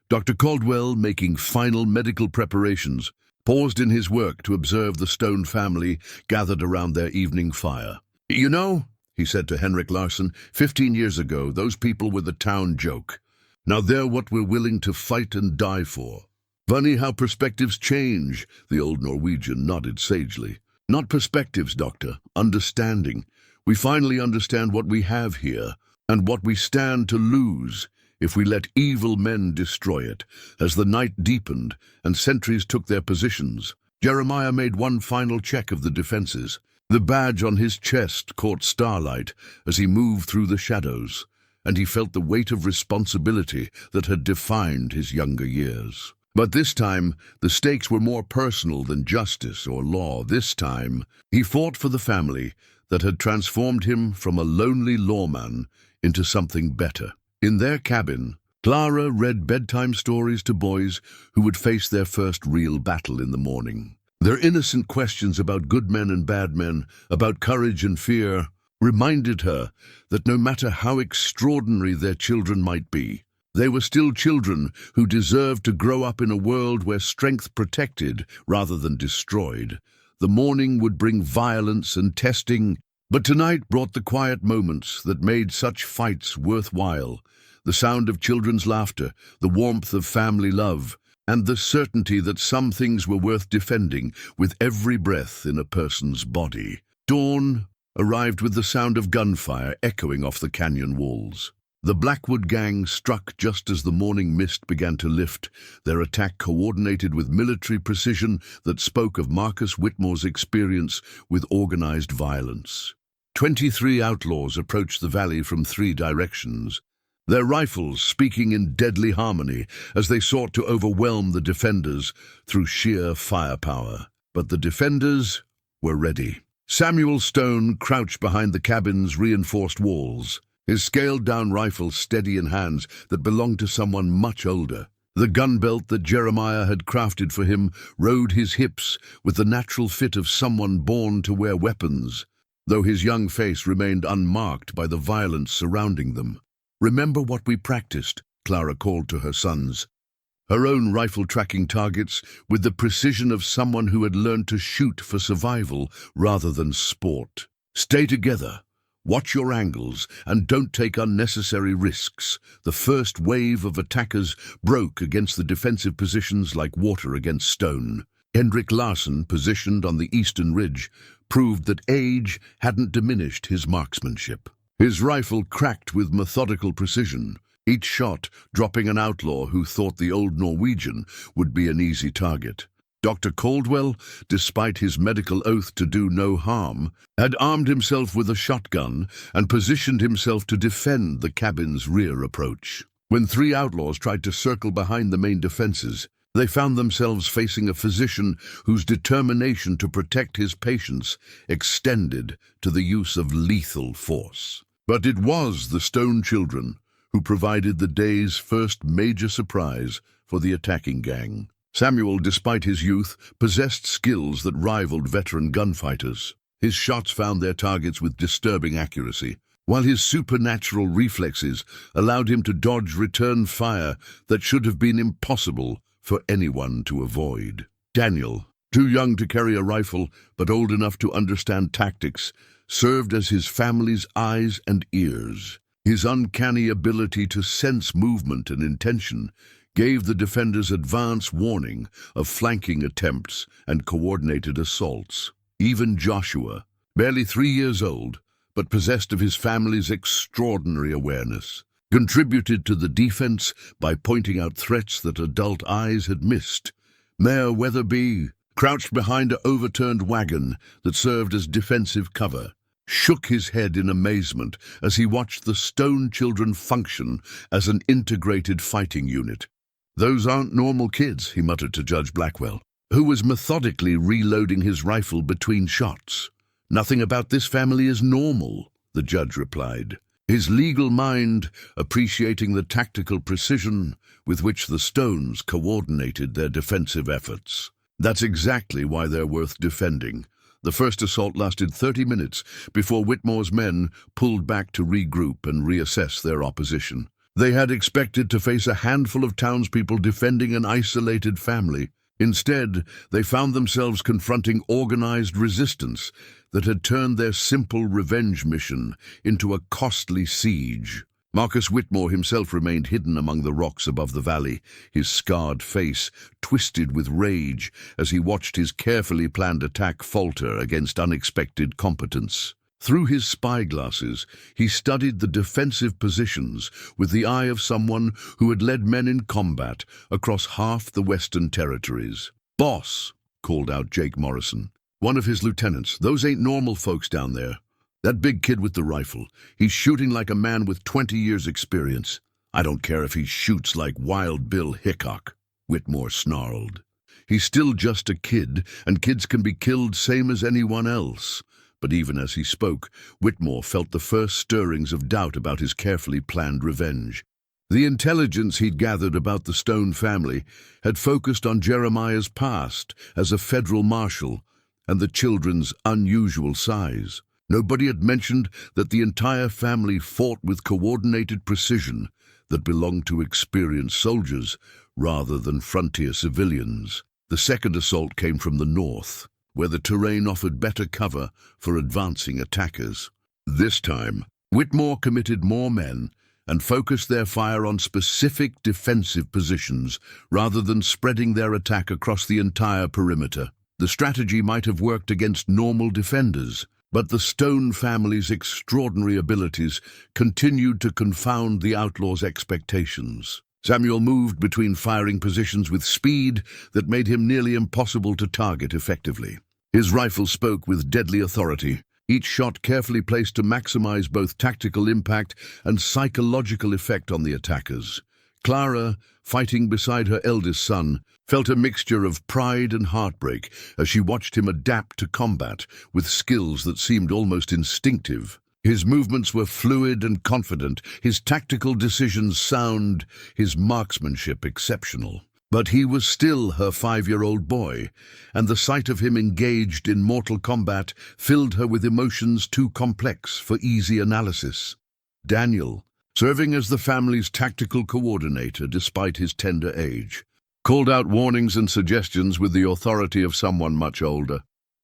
Dr. Caldwell, making final medical preparations, paused in his work to observe the Stone family gathered around their evening fire. "You know," he said to Henrik Larsson, 15 years ago, those people were the town joke. Now they're what we're willing to fight and die for." "Funny how perspectives change," the old Norwegian nodded sagely. "Not perspectives, Doctor, understanding. We finally understand what we have here, and what we stand to lose if we let evil men destroy it." As the night deepened and sentries took their positions, Jeremiah made one final check of the defenses. The badge on his chest caught starlight as he moved through the shadows, and he felt the weight of responsibility that had defined his younger years. But this time, the stakes were more personal than justice or law. This time, he fought for the family that had transformed him from a lonely lawman into something better. In their cabin, Clara read bedtime stories to boys who would face their first real battle in the morning. Their innocent questions about good men and bad men, about courage and fear, reminded her that no matter how extraordinary their children might be, they were still children who deserved to grow up in a world where strength protected rather than destroyed. The morning would bring violence and testing, but tonight brought the quiet moments that made such fights worthwhile. The sound of children's laughter, the warmth of family love, and the certainty that some things were worth defending with every breath in a person's body. Dawn arrived with the sound of gunfire echoing off the canyon walls. The Blackwood gang struck just as the morning mist began to lift, their attack coordinated with military precision that spoke of Marcus Whitmore's experience with organized violence. 23 outlaws approached the valley from 3 directions, their rifles speaking in deadly harmony as they sought to overwhelm the defenders through sheer firepower. But the defenders were ready. Samuel Stone crouched behind the cabin's reinforced walls, his scaled-down rifle steady in hands that belonged to someone much older. The gun belt that Jeremiah had crafted for him rode his hips with the natural fit of someone born to wear weapons, though his young face remained unmarked by the violence surrounding them. "Remember what we practiced," Clara called to her sons, her own rifle tracking targets with the precision of someone who had learned to shoot for survival rather than sport. "Stay together. Watch your angles and don't take unnecessary risks." The first wave of attackers broke against the defensive positions like water against stone. Hendrik Larsen, positioned on the eastern ridge, proved that age hadn't diminished his marksmanship. His rifle cracked with methodical precision, each shot dropping an outlaw who thought the old Norwegian would be an easy target. Dr. Caldwell, despite his medical oath to do no harm, had armed himself with a shotgun and positioned himself to defend the cabin's rear approach. When 3 outlaws tried to circle behind the main defenses, they found themselves facing a physician whose determination to protect his patients extended to the use of lethal force. But it was the Stone children who provided the day's first major surprise for the attacking gang. Samuel, despite his youth, possessed skills that rivaled veteran gunfighters. His shots found their targets with disturbing accuracy, while his supernatural reflexes allowed him to dodge return fire that should have been impossible for anyone to avoid. Daniel, too young to carry a rifle but old enough to understand tactics, served as his family's eyes and ears. His uncanny ability to sense movement and intention gave the defenders advance warning of flanking attempts and coordinated assaults. Even Joshua, barely 3 years old, but possessed of his family's extraordinary awareness, contributed to the defense by pointing out threats that adult eyes had missed. Mayor Weatherby, crouched behind an overturned wagon that served as defensive cover, shook his head in amazement as he watched the Stone children function as an integrated fighting unit. "Those aren't normal kids," he muttered to Judge Blackwell, who was methodically reloading his rifle between shots. "Nothing about this family is normal," the judge replied, his legal mind appreciating the tactical precision with which the Stones coordinated their defensive efforts. "That's exactly why they're worth defending." The first assault lasted 30 minutes before Whitmore's men pulled back to regroup and reassess their opposition. They had expected to face a handful of townspeople defending an isolated family. Instead, they found themselves confronting organized resistance that had turned their simple revenge mission into a costly siege. Marcus Whitmore himself remained hidden among the rocks above the valley, his scarred face twisted with rage as he watched his carefully planned attack falter against unexpected competence. Through his spyglasses, he studied the defensive positions with the eye of someone who had led men in combat across half the Western Territories. "Boss," called out Jake Morrison, one of his lieutenants, "those ain't normal folks down there. That big kid with the rifle, he's shooting like a man with 20 years' experience. I don't care if he shoots like Wild Bill Hickok," Whitmore snarled. "He's still just a kid, and kids can be killed same as anyone else." But even as he spoke, Whitmore felt the first stirrings of doubt about his carefully planned revenge. The intelligence he'd gathered about the Stone family had focused on Jeremiah's past as a federal marshal and the children's unusual size. Nobody had mentioned that the entire family fought with coordinated precision that belonged to experienced soldiers rather than frontier civilians. The second assault came from the north. where the terrain offered better cover for advancing attackers. This time, Whitmore committed more men and focused their fire on specific defensive positions rather than spreading their attack across the entire perimeter. The strategy might have worked against normal defenders, but the Stone family's extraordinary abilities continued to confound the outlaws' expectations. Samuel moved between firing positions with speed that made him nearly impossible to target effectively. His rifle spoke with deadly authority, each shot carefully placed to maximize both tactical impact and psychological effect on the attackers. Clara, fighting beside her eldest son, felt a mixture of pride and heartbreak as she watched him adapt to combat with skills that seemed almost instinctive. His movements were fluid and confident, his tactical decisions sound, his marksmanship exceptional. But he was still her 5-year-old boy, and the sight of him engaged in mortal combat filled her with emotions too complex for easy analysis. Daniel, serving as the family's tactical coordinator despite his tender age, called out warnings and suggestions with the authority of someone much older.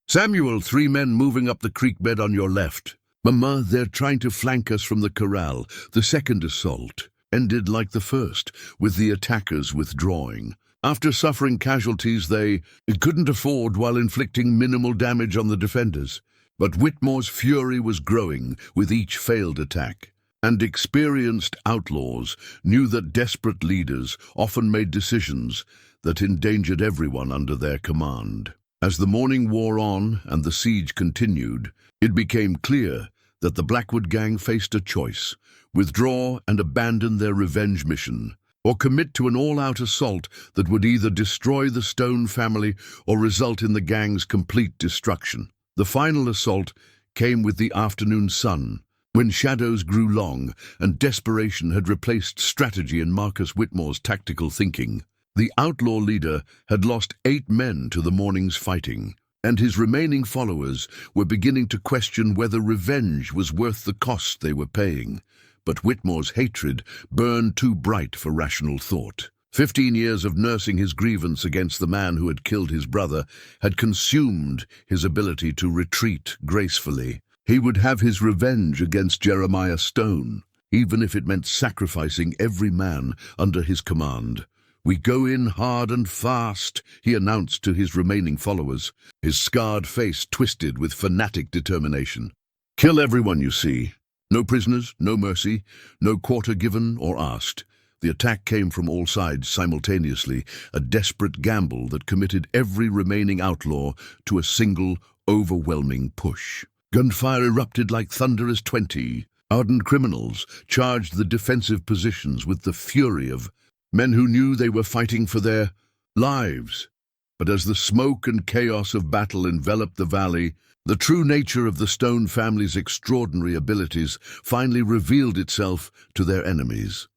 "Samuel, 3 men moving up the creek bed on your left. Mama, they're trying to flank us from the corral. The second assault ended like the first, with the attackers withdrawing. After suffering casualties they couldn't afford while inflicting minimal damage on the defenders. But Whitmore's fury was growing with each failed attack, and experienced outlaws knew that desperate leaders often made decisions that endangered everyone under their command. As the morning wore on and the siege continued, it became clear that the Blackwood gang faced a choice: withdraw and abandon their revenge mission, or commit to an all-out assault that would either destroy the Stone family or result in the gang's complete destruction. The final assault came with the afternoon sun, when shadows grew long and desperation had replaced strategy in Marcus Whitmore's tactical thinking. The outlaw leader had lost 8 men to the morning's fighting, and his remaining followers were beginning to question whether revenge was worth the cost they were paying. But Whitmore's hatred burned too bright for rational thought. 15 years of nursing his grievance against the man who had killed his brother had consumed his ability to retreat gracefully. He would have his revenge against Jeremiah Stone, even if it meant sacrificing every man under his command. "We go in hard and fast," he announced to his remaining followers, his scarred face twisted with fanatic determination. "Kill everyone you see. No prisoners, no mercy, no quarter given or asked." The attack came from all sides simultaneously, a desperate gamble that committed every remaining outlaw to a single, overwhelming push. Gunfire erupted like thunder as 20 ardent criminals charged the defensive positions with the fury of men who knew they were fighting for their lives. But as the smoke and chaos of battle enveloped the valley, the true nature of the Stone family's extraordinary abilities finally revealed itself to their enemies.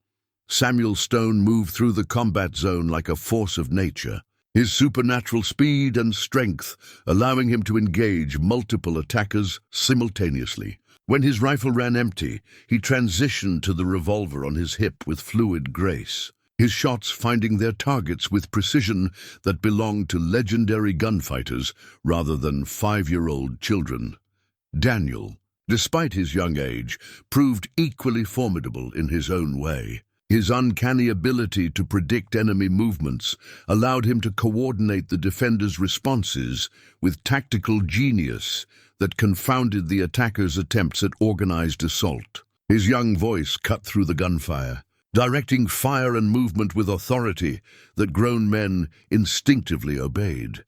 Samuel Stone moved through the combat zone like a force of nature, his supernatural speed and strength allowing him to engage multiple attackers simultaneously. When his rifle ran empty, he transitioned to the revolver on his hip with fluid grace, his shots finding their targets with precision that belonged to legendary gunfighters rather than 5-year-old children. Daniel, despite his young age, proved equally formidable in his own way. His uncanny ability to predict enemy movements allowed him to coordinate the defenders' responses with tactical genius that confounded the attackers' attempts at organized assault. His young voice cut through the gunfire, directing fire and movement with authority that grown men instinctively obeyed.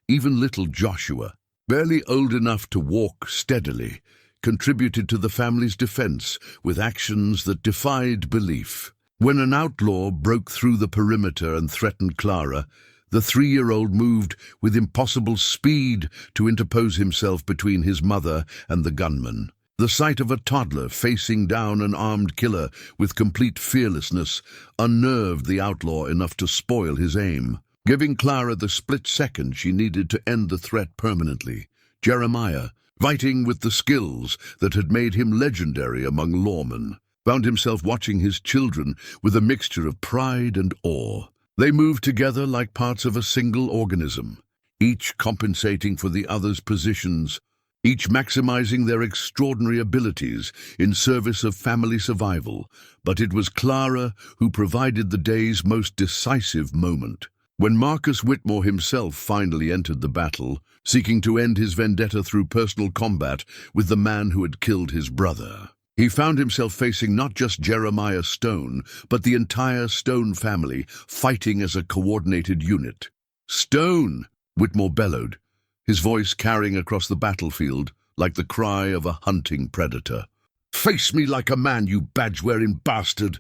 Even little Joshua, barely old enough to walk steadily, contributed to the family's defense with actions that defied belief. When an outlaw broke through the perimeter and threatened Clara, the 3-year-old moved with impossible speed to interpose himself between his mother and the gunman. The sight of a toddler facing down an armed killer with complete fearlessness unnerved the outlaw enough to spoil his aim, giving Clara the split second she needed to end the threat permanently. Jeremiah, fighting with the skills that had made him legendary among lawmen, found himself watching his children with a mixture of pride and awe. They moved together like parts of a single organism, each compensating for the other's positions, each maximizing their extraordinary abilities in service of family survival. But it was Clara who provided the day's most decisive moment. When Marcus Whitmore himself finally entered the battle, seeking to end his vendetta through personal combat with the man who had killed his brother, he found himself facing not just Jeremiah Stone, but the entire Stone family, fighting as a coordinated unit. "Stone!" Whitmore bellowed, his voice carrying across the battlefield like the cry of a hunting predator. "Face me like a man, you badge-wearing bastard!"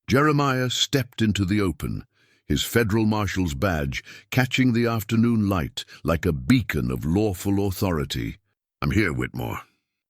Jeremiah stepped into the open, his federal marshal's badge catching the afternoon light like a beacon of lawful authority. "I'm here, Whitmore.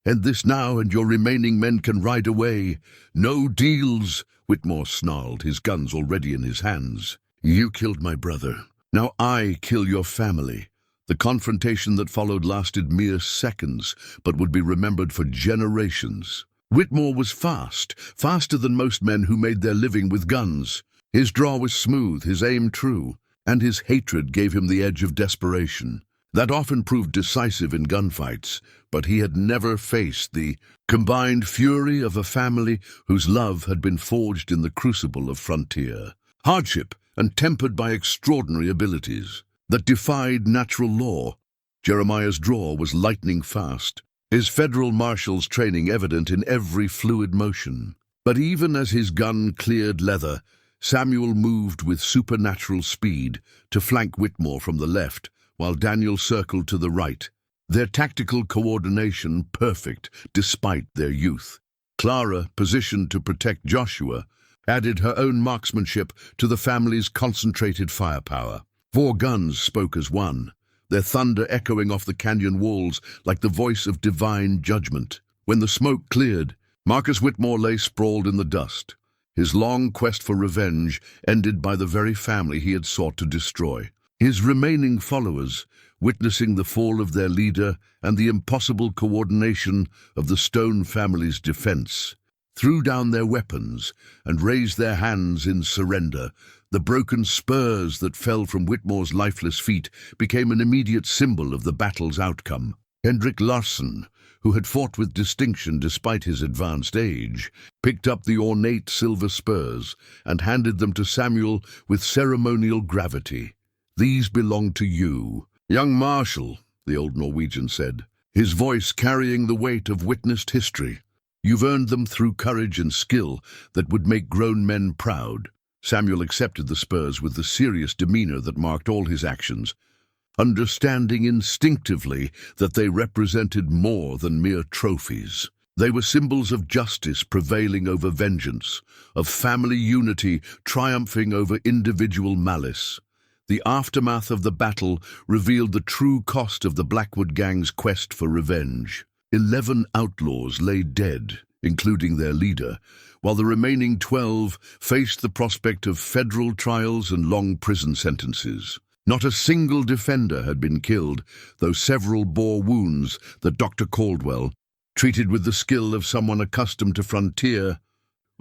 End this now, and your remaining men can ride away. No deals," Whitmore snarled, his guns already in his hands. "You killed my brother. Now I kill your family." The confrontation that followed lasted mere seconds, but would be remembered for generations. Whitmore was fast, faster than most men who made their living with guns. His draw was smooth, his aim true, and his hatred gave him the edge of desperation. That often proved decisive in gunfights, but he had never faced the combined fury of a family whose love had been forged in the crucible of frontier, hardship, and tempered by extraordinary abilities that defied natural law. Jeremiah's draw was lightning fast, his federal marshal's training evident in every fluid motion. But even as his gun cleared leather, Samuel moved with supernatural speed to flank Whitmore from the left, while Daniel circled to the right, their tactical coordination perfect despite their youth. Clara, positioned to protect Joshua, added her own marksmanship to the family's concentrated firepower. 4 guns spoke as one, their thunder echoing off the canyon walls like the voice of divine judgment. When the smoke cleared, Marcus Whitmore lay sprawled in the dust, his long quest for revenge ended by the very family he had sought to destroy. His remaining followers, witnessing the fall of their leader and the impossible coordination of the Stone family's defense, threw down their weapons and raised their hands in surrender. The broken spurs that fell from Whitmore's lifeless feet became an immediate symbol of the battle's outcome. Hendrik Larsson, who had fought with distinction despite his advanced age, picked up the ornate silver spurs and handed them to Samuel with ceremonial gravity. "These belong to you, young Marshal," the old Norwegian said, his voice carrying the weight of witnessed history. "You've earned them through courage and skill that would make grown men proud." Samuel accepted the spurs with the serious demeanor that marked all his actions, understanding instinctively that they represented more than mere trophies. They were symbols of justice prevailing over vengeance, of family unity triumphing over individual malice. The aftermath of the battle revealed the true cost of the Blackwood Gang's quest for revenge. 11 outlaws lay dead, including their leader, while the remaining 12 faced the prospect of federal trials and long prison sentences. Not a single defender had been killed, though several bore wounds that Dr. Caldwell treated with the skill of someone accustomed to frontier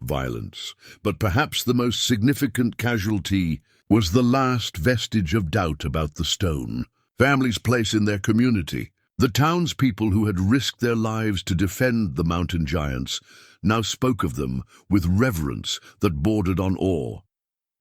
violence. But perhaps the most significant casualty was the last vestige of doubt about the Stone family's place in their community. The townspeople who had risked their lives to defend the mountain giants now spoke of them with reverence that bordered on awe.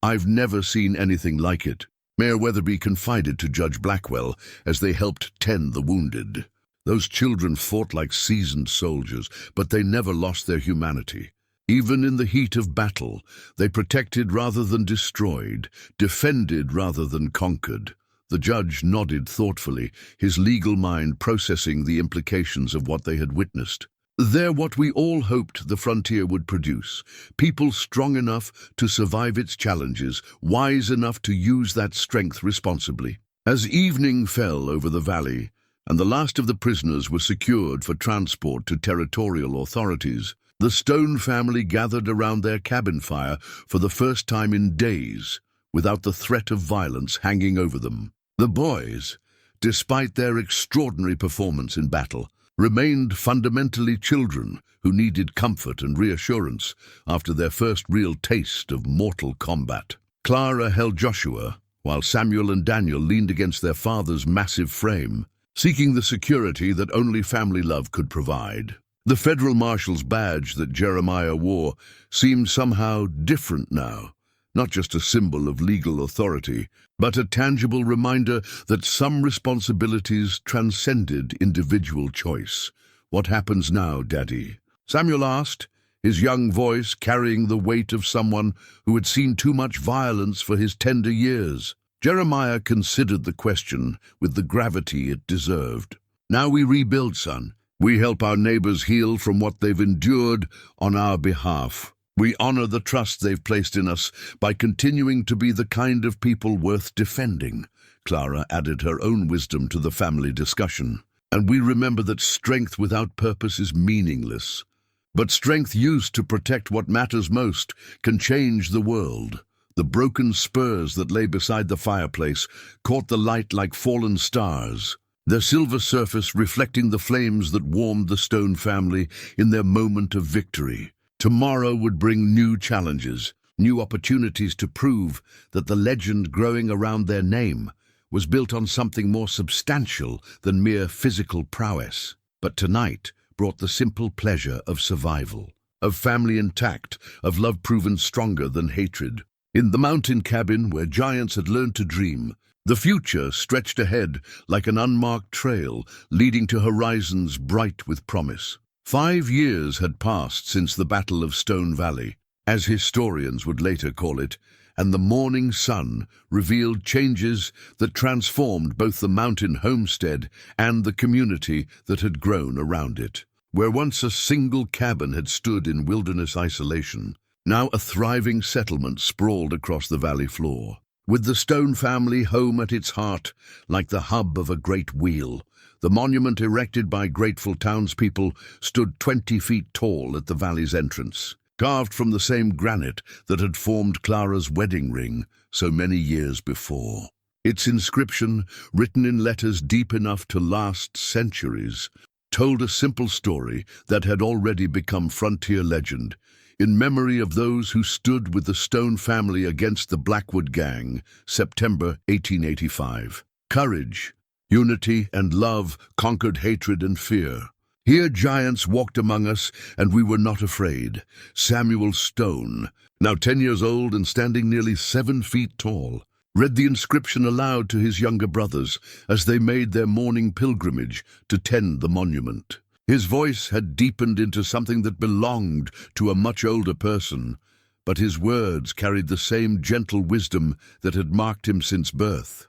"I've never seen anything like it," Mayor Weatherby confided to Judge Blackwell as they helped tend the wounded. "Those children fought like seasoned soldiers, but they never lost their humanity. Even in the heat of battle, they protected rather than destroyed, defended rather than conquered." The judge nodded thoughtfully, his legal mind processing the implications of what they had witnessed. "They're what we all hoped the frontier would produce, people strong enough to survive its challenges, wise enough to use that strength responsibly." As evening fell over the valley, and the last of the prisoners were secured for transport to territorial authorities, the Stone family gathered around their cabin fire for the first time in days, without the threat of violence hanging over them. The boys, despite their extraordinary performance in battle, remained fundamentally children who needed comfort and reassurance after their first real taste of mortal combat. Clara held Joshua, while Samuel and Daniel leaned against their father's massive frame, seeking the security that only family love could provide. The federal marshal's badge that Jeremiah wore seemed somehow different now, not just a symbol of legal authority, but a tangible reminder that some responsibilities transcended individual choice. "What happens now, Daddy?" Samuel asked, his young voice carrying the weight of someone who had seen too much violence for his tender years. Jeremiah considered the question with the gravity it deserved. "Now we rebuild, son. We help our neighbors heal from what they've endured on our behalf. We honor the trust they've placed in us by continuing to be the kind of people worth defending." Clara added her own wisdom to the family discussion. "And we remember that strength without purpose is meaningless. But strength used to protect what matters most can change the world." The broken spurs that lay beside the fireplace caught the light like fallen stars, their silver surface reflecting the flames that warmed the Stone family in their moment of victory. Tomorrow would bring new challenges, new opportunities to prove that the legend growing around their name was built on something more substantial than mere physical prowess. But tonight brought the simple pleasure of survival, of family intact, of love proven stronger than hatred. In the mountain cabin where giants had learned to dream, the future stretched ahead like an unmarked trail leading to horizons bright with promise. 5 years had passed since the Battle of Stone Valley, as historians would later call it, and the morning sun revealed changes that transformed both the mountain homestead and the community that had grown around it. Where once a single cabin had stood in wilderness isolation, now a thriving settlement sprawled across the valley floor, with the Stone family home at its heart like the hub of a great wheel. The monument erected by grateful townspeople stood 20 feet tall at the valley's entrance, carved from the same granite that had formed Clara's wedding ring so many years before. Its inscription, written in letters deep enough to last centuries, told a simple story that had already become frontier legend, in memory of those who stood with the Stone family against the Blackwood Gang, September 1885. Courage, unity, and love conquered hatred and fear. Here giants walked among us, and we were not afraid. Samuel Stone, now 10 years old and standing nearly 7 feet tall, read the inscription aloud to his younger brothers as they made their morning pilgrimage to tend the monument. His voice had deepened into something that belonged to a much older person, but his words carried the same gentle wisdom that had marked him since birth.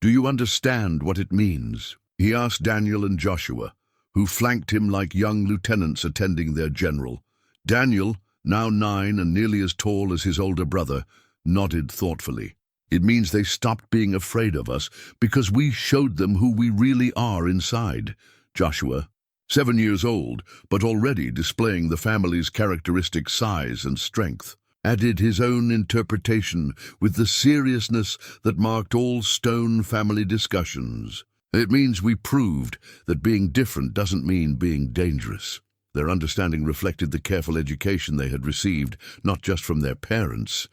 "Do you understand what it means?" he asked Daniel and Joshua, who flanked him like young lieutenants attending their general. Daniel, now 9 and nearly as tall as his older brother, nodded thoughtfully. "It means they stopped being afraid of us because we showed them who we really are inside." Joshua, 7 years old, but already displaying the family's characteristic size and strength, added his own interpretation with the seriousness that marked all Stone family discussions. "It means we proved that being different doesn't mean being dangerous." Their understanding reflected the careful education they had received, not just from their parents,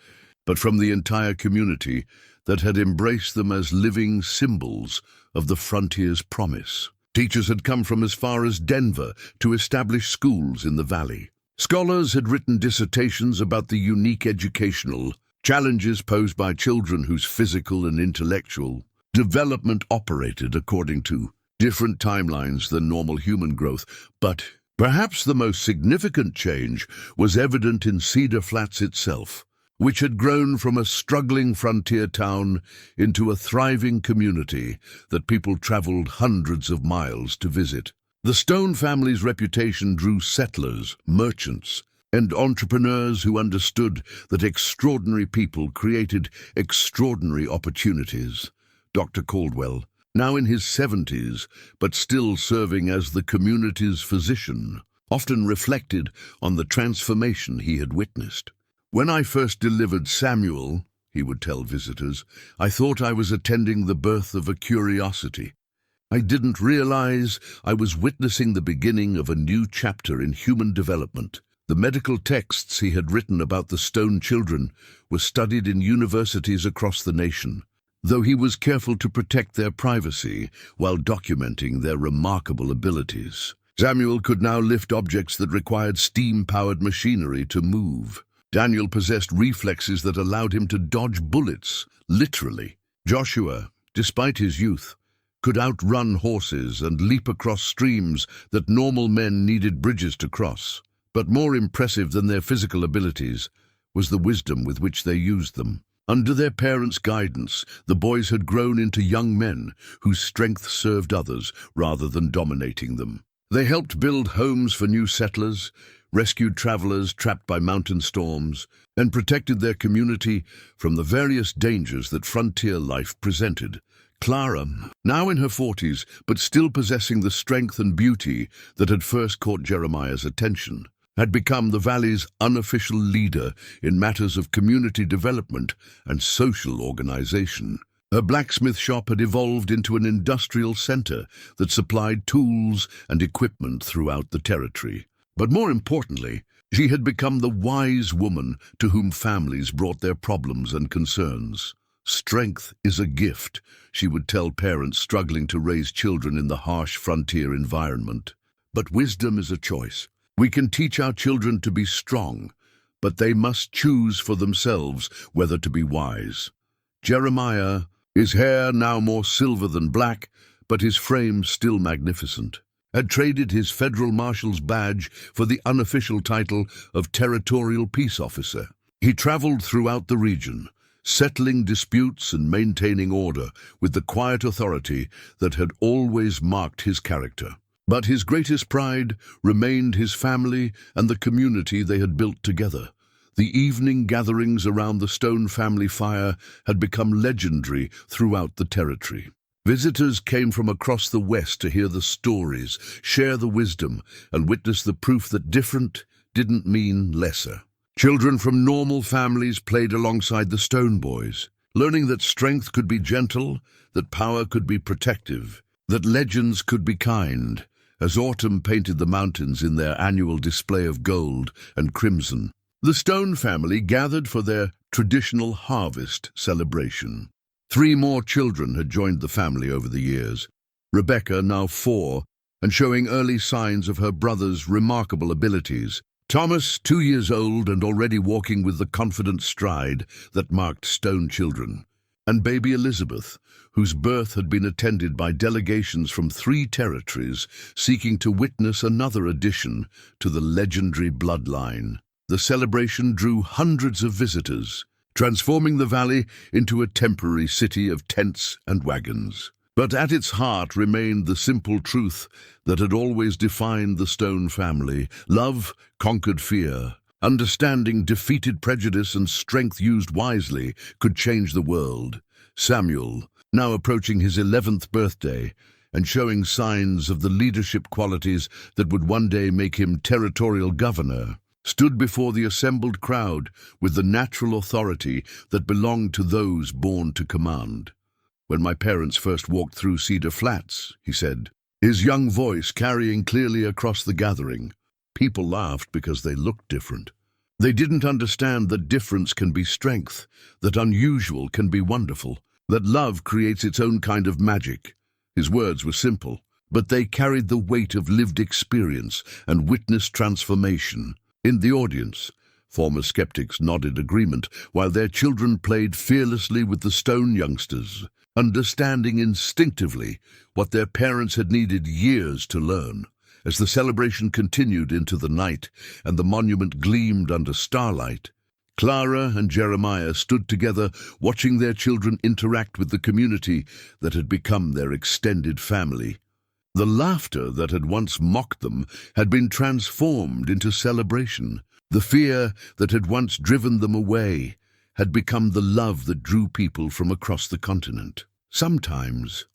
but from the entire community that had embraced them as living symbols of the frontier's promise. Teachers had come from as far as Denver to establish schools in the valley. Scholars had written dissertations about the unique educational challenges posed by children whose physical and intellectual development operated according to different timelines than normal human growth. But perhaps the most significant change was evident in Cedar Flats itself, which had grown from a struggling frontier town into a thriving community that people traveled hundreds of miles to visit. The Stone family's reputation drew settlers, merchants, and entrepreneurs who understood that extraordinary people created extraordinary opportunities. Dr. Caldwell, now in his 70s, but still serving as the community's physician, often reflected on the transformation he had witnessed. "When I first delivered Samuel," he would tell visitors, "I thought I was attending the birth of a curiosity. I didn't realize I was witnessing the beginning of a new chapter in human development." The medical texts he had written about the Stone children were studied in universities across the nation. though he was careful to protect their privacy while documenting their remarkable abilities. Samuel could now lift objects that required steam-powered machinery to move. Daniel possessed reflexes that allowed him to dodge bullets, literally. Joshua, despite his youth, could outrun horses and leap across streams that normal men needed bridges to cross. But more impressive than their physical abilities was the wisdom with which they used them. Under their parents' guidance, the boys had grown into young men whose strength served others rather than dominating them. They helped build homes for new settlers, rescued travelers trapped by mountain storms, and protected their community from the various dangers that frontier life presented. Clara, now in her 40s, but still possessing the strength and beauty that had first caught Jeremiah's attention, had become the valley's unofficial leader in matters of community development and social organization. Her blacksmith shop had evolved into an industrial center that supplied tools and equipment throughout the territory. But more importantly, she had become the wise woman to whom families brought their problems and concerns. "Strength is a gift," she would tell parents struggling to raise children in the harsh frontier environment. "But wisdom is a choice. We can teach our children to be strong, but they must choose for themselves whether to be wise." Jeremiah, his hair now more silver than black, but his frame still magnificent, had traded his federal marshal's badge for the unofficial title of Territorial Peace Officer. He traveled throughout the region, settling disputes and maintaining order with the quiet authority that had always marked his character. But his greatest pride remained his family and the community they had built together. The evening gatherings around the Stone family fire had become legendary throughout the territory. Visitors came from across the West to hear the stories, share the wisdom, and witness the proof that different didn't mean lesser. Children from normal families played alongside the Stone boys, learning that strength could be gentle, that power could be protective, that legends could be kind, as autumn painted the mountains in their annual display of gold and crimson. The Stone family gathered for their traditional harvest celebration. 3 more children had joined the family over the years. Rebecca, now 4, and showing early signs of her brother's remarkable abilities. Thomas, 2 years old and already walking with the confident stride that marked Stone children. And baby Elizabeth, whose birth had been attended by delegations from 3 territories seeking to witness another addition to the legendary bloodline. The celebration drew hundreds of visitors, transforming the valley into a temporary city of tents and wagons. But at its heart remained the simple truth that had always defined the Stone family. Love conquered fear. Understanding defeated prejudice, and strength used wisely could change the world. Samuel, now approaching his 11th birthday and showing signs of the leadership qualities that would one day make him territorial governor, stood before the assembled crowd with the natural authority that belonged to those born to command. "When my parents first walked through Cedar Flats," he said, his young voice carrying clearly across the gathering, people laughed because they looked different. They didn't understand that difference can be strength, that unusual can be wonderful, that love creates its own kind of magic. His words were simple, but they carried the weight of lived experience and witnessed transformation. In the audience, former skeptics nodded agreement while their children played fearlessly with the Stone youngsters, understanding instinctively what their parents had needed years to learn. As the celebration continued into the night and the monument gleamed under starlight, Clara and Jeremiah stood together, watching their children interact with the community that had become their extended family. The laughter that had once mocked them had been transformed into celebration. The fear that had once driven them away had become the love that drew people from across the continent. "Sometimes,"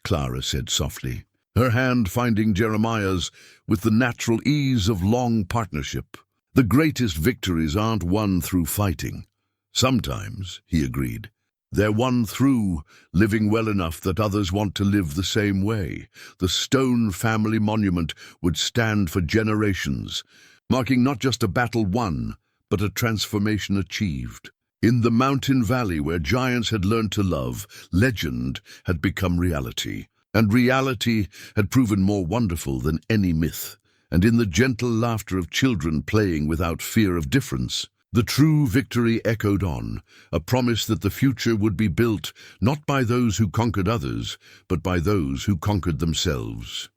Clara said softly, her hand finding Jeremiah's with the natural ease of long partnership, "the greatest victories aren't won through fighting." "Sometimes," he agreed, "they're won through living well enough that others want to live the same way." The Stone family monument would stand for generations, marking not just a battle won, but a transformation achieved. In the mountain valley where giants had learned to love, legend had become reality. And reality had proven more wonderful than any myth. And in the gentle laughter of children playing without fear of difference, the true victory echoed on, a promise that the future would be built not by those who conquered others, but by those who conquered themselves.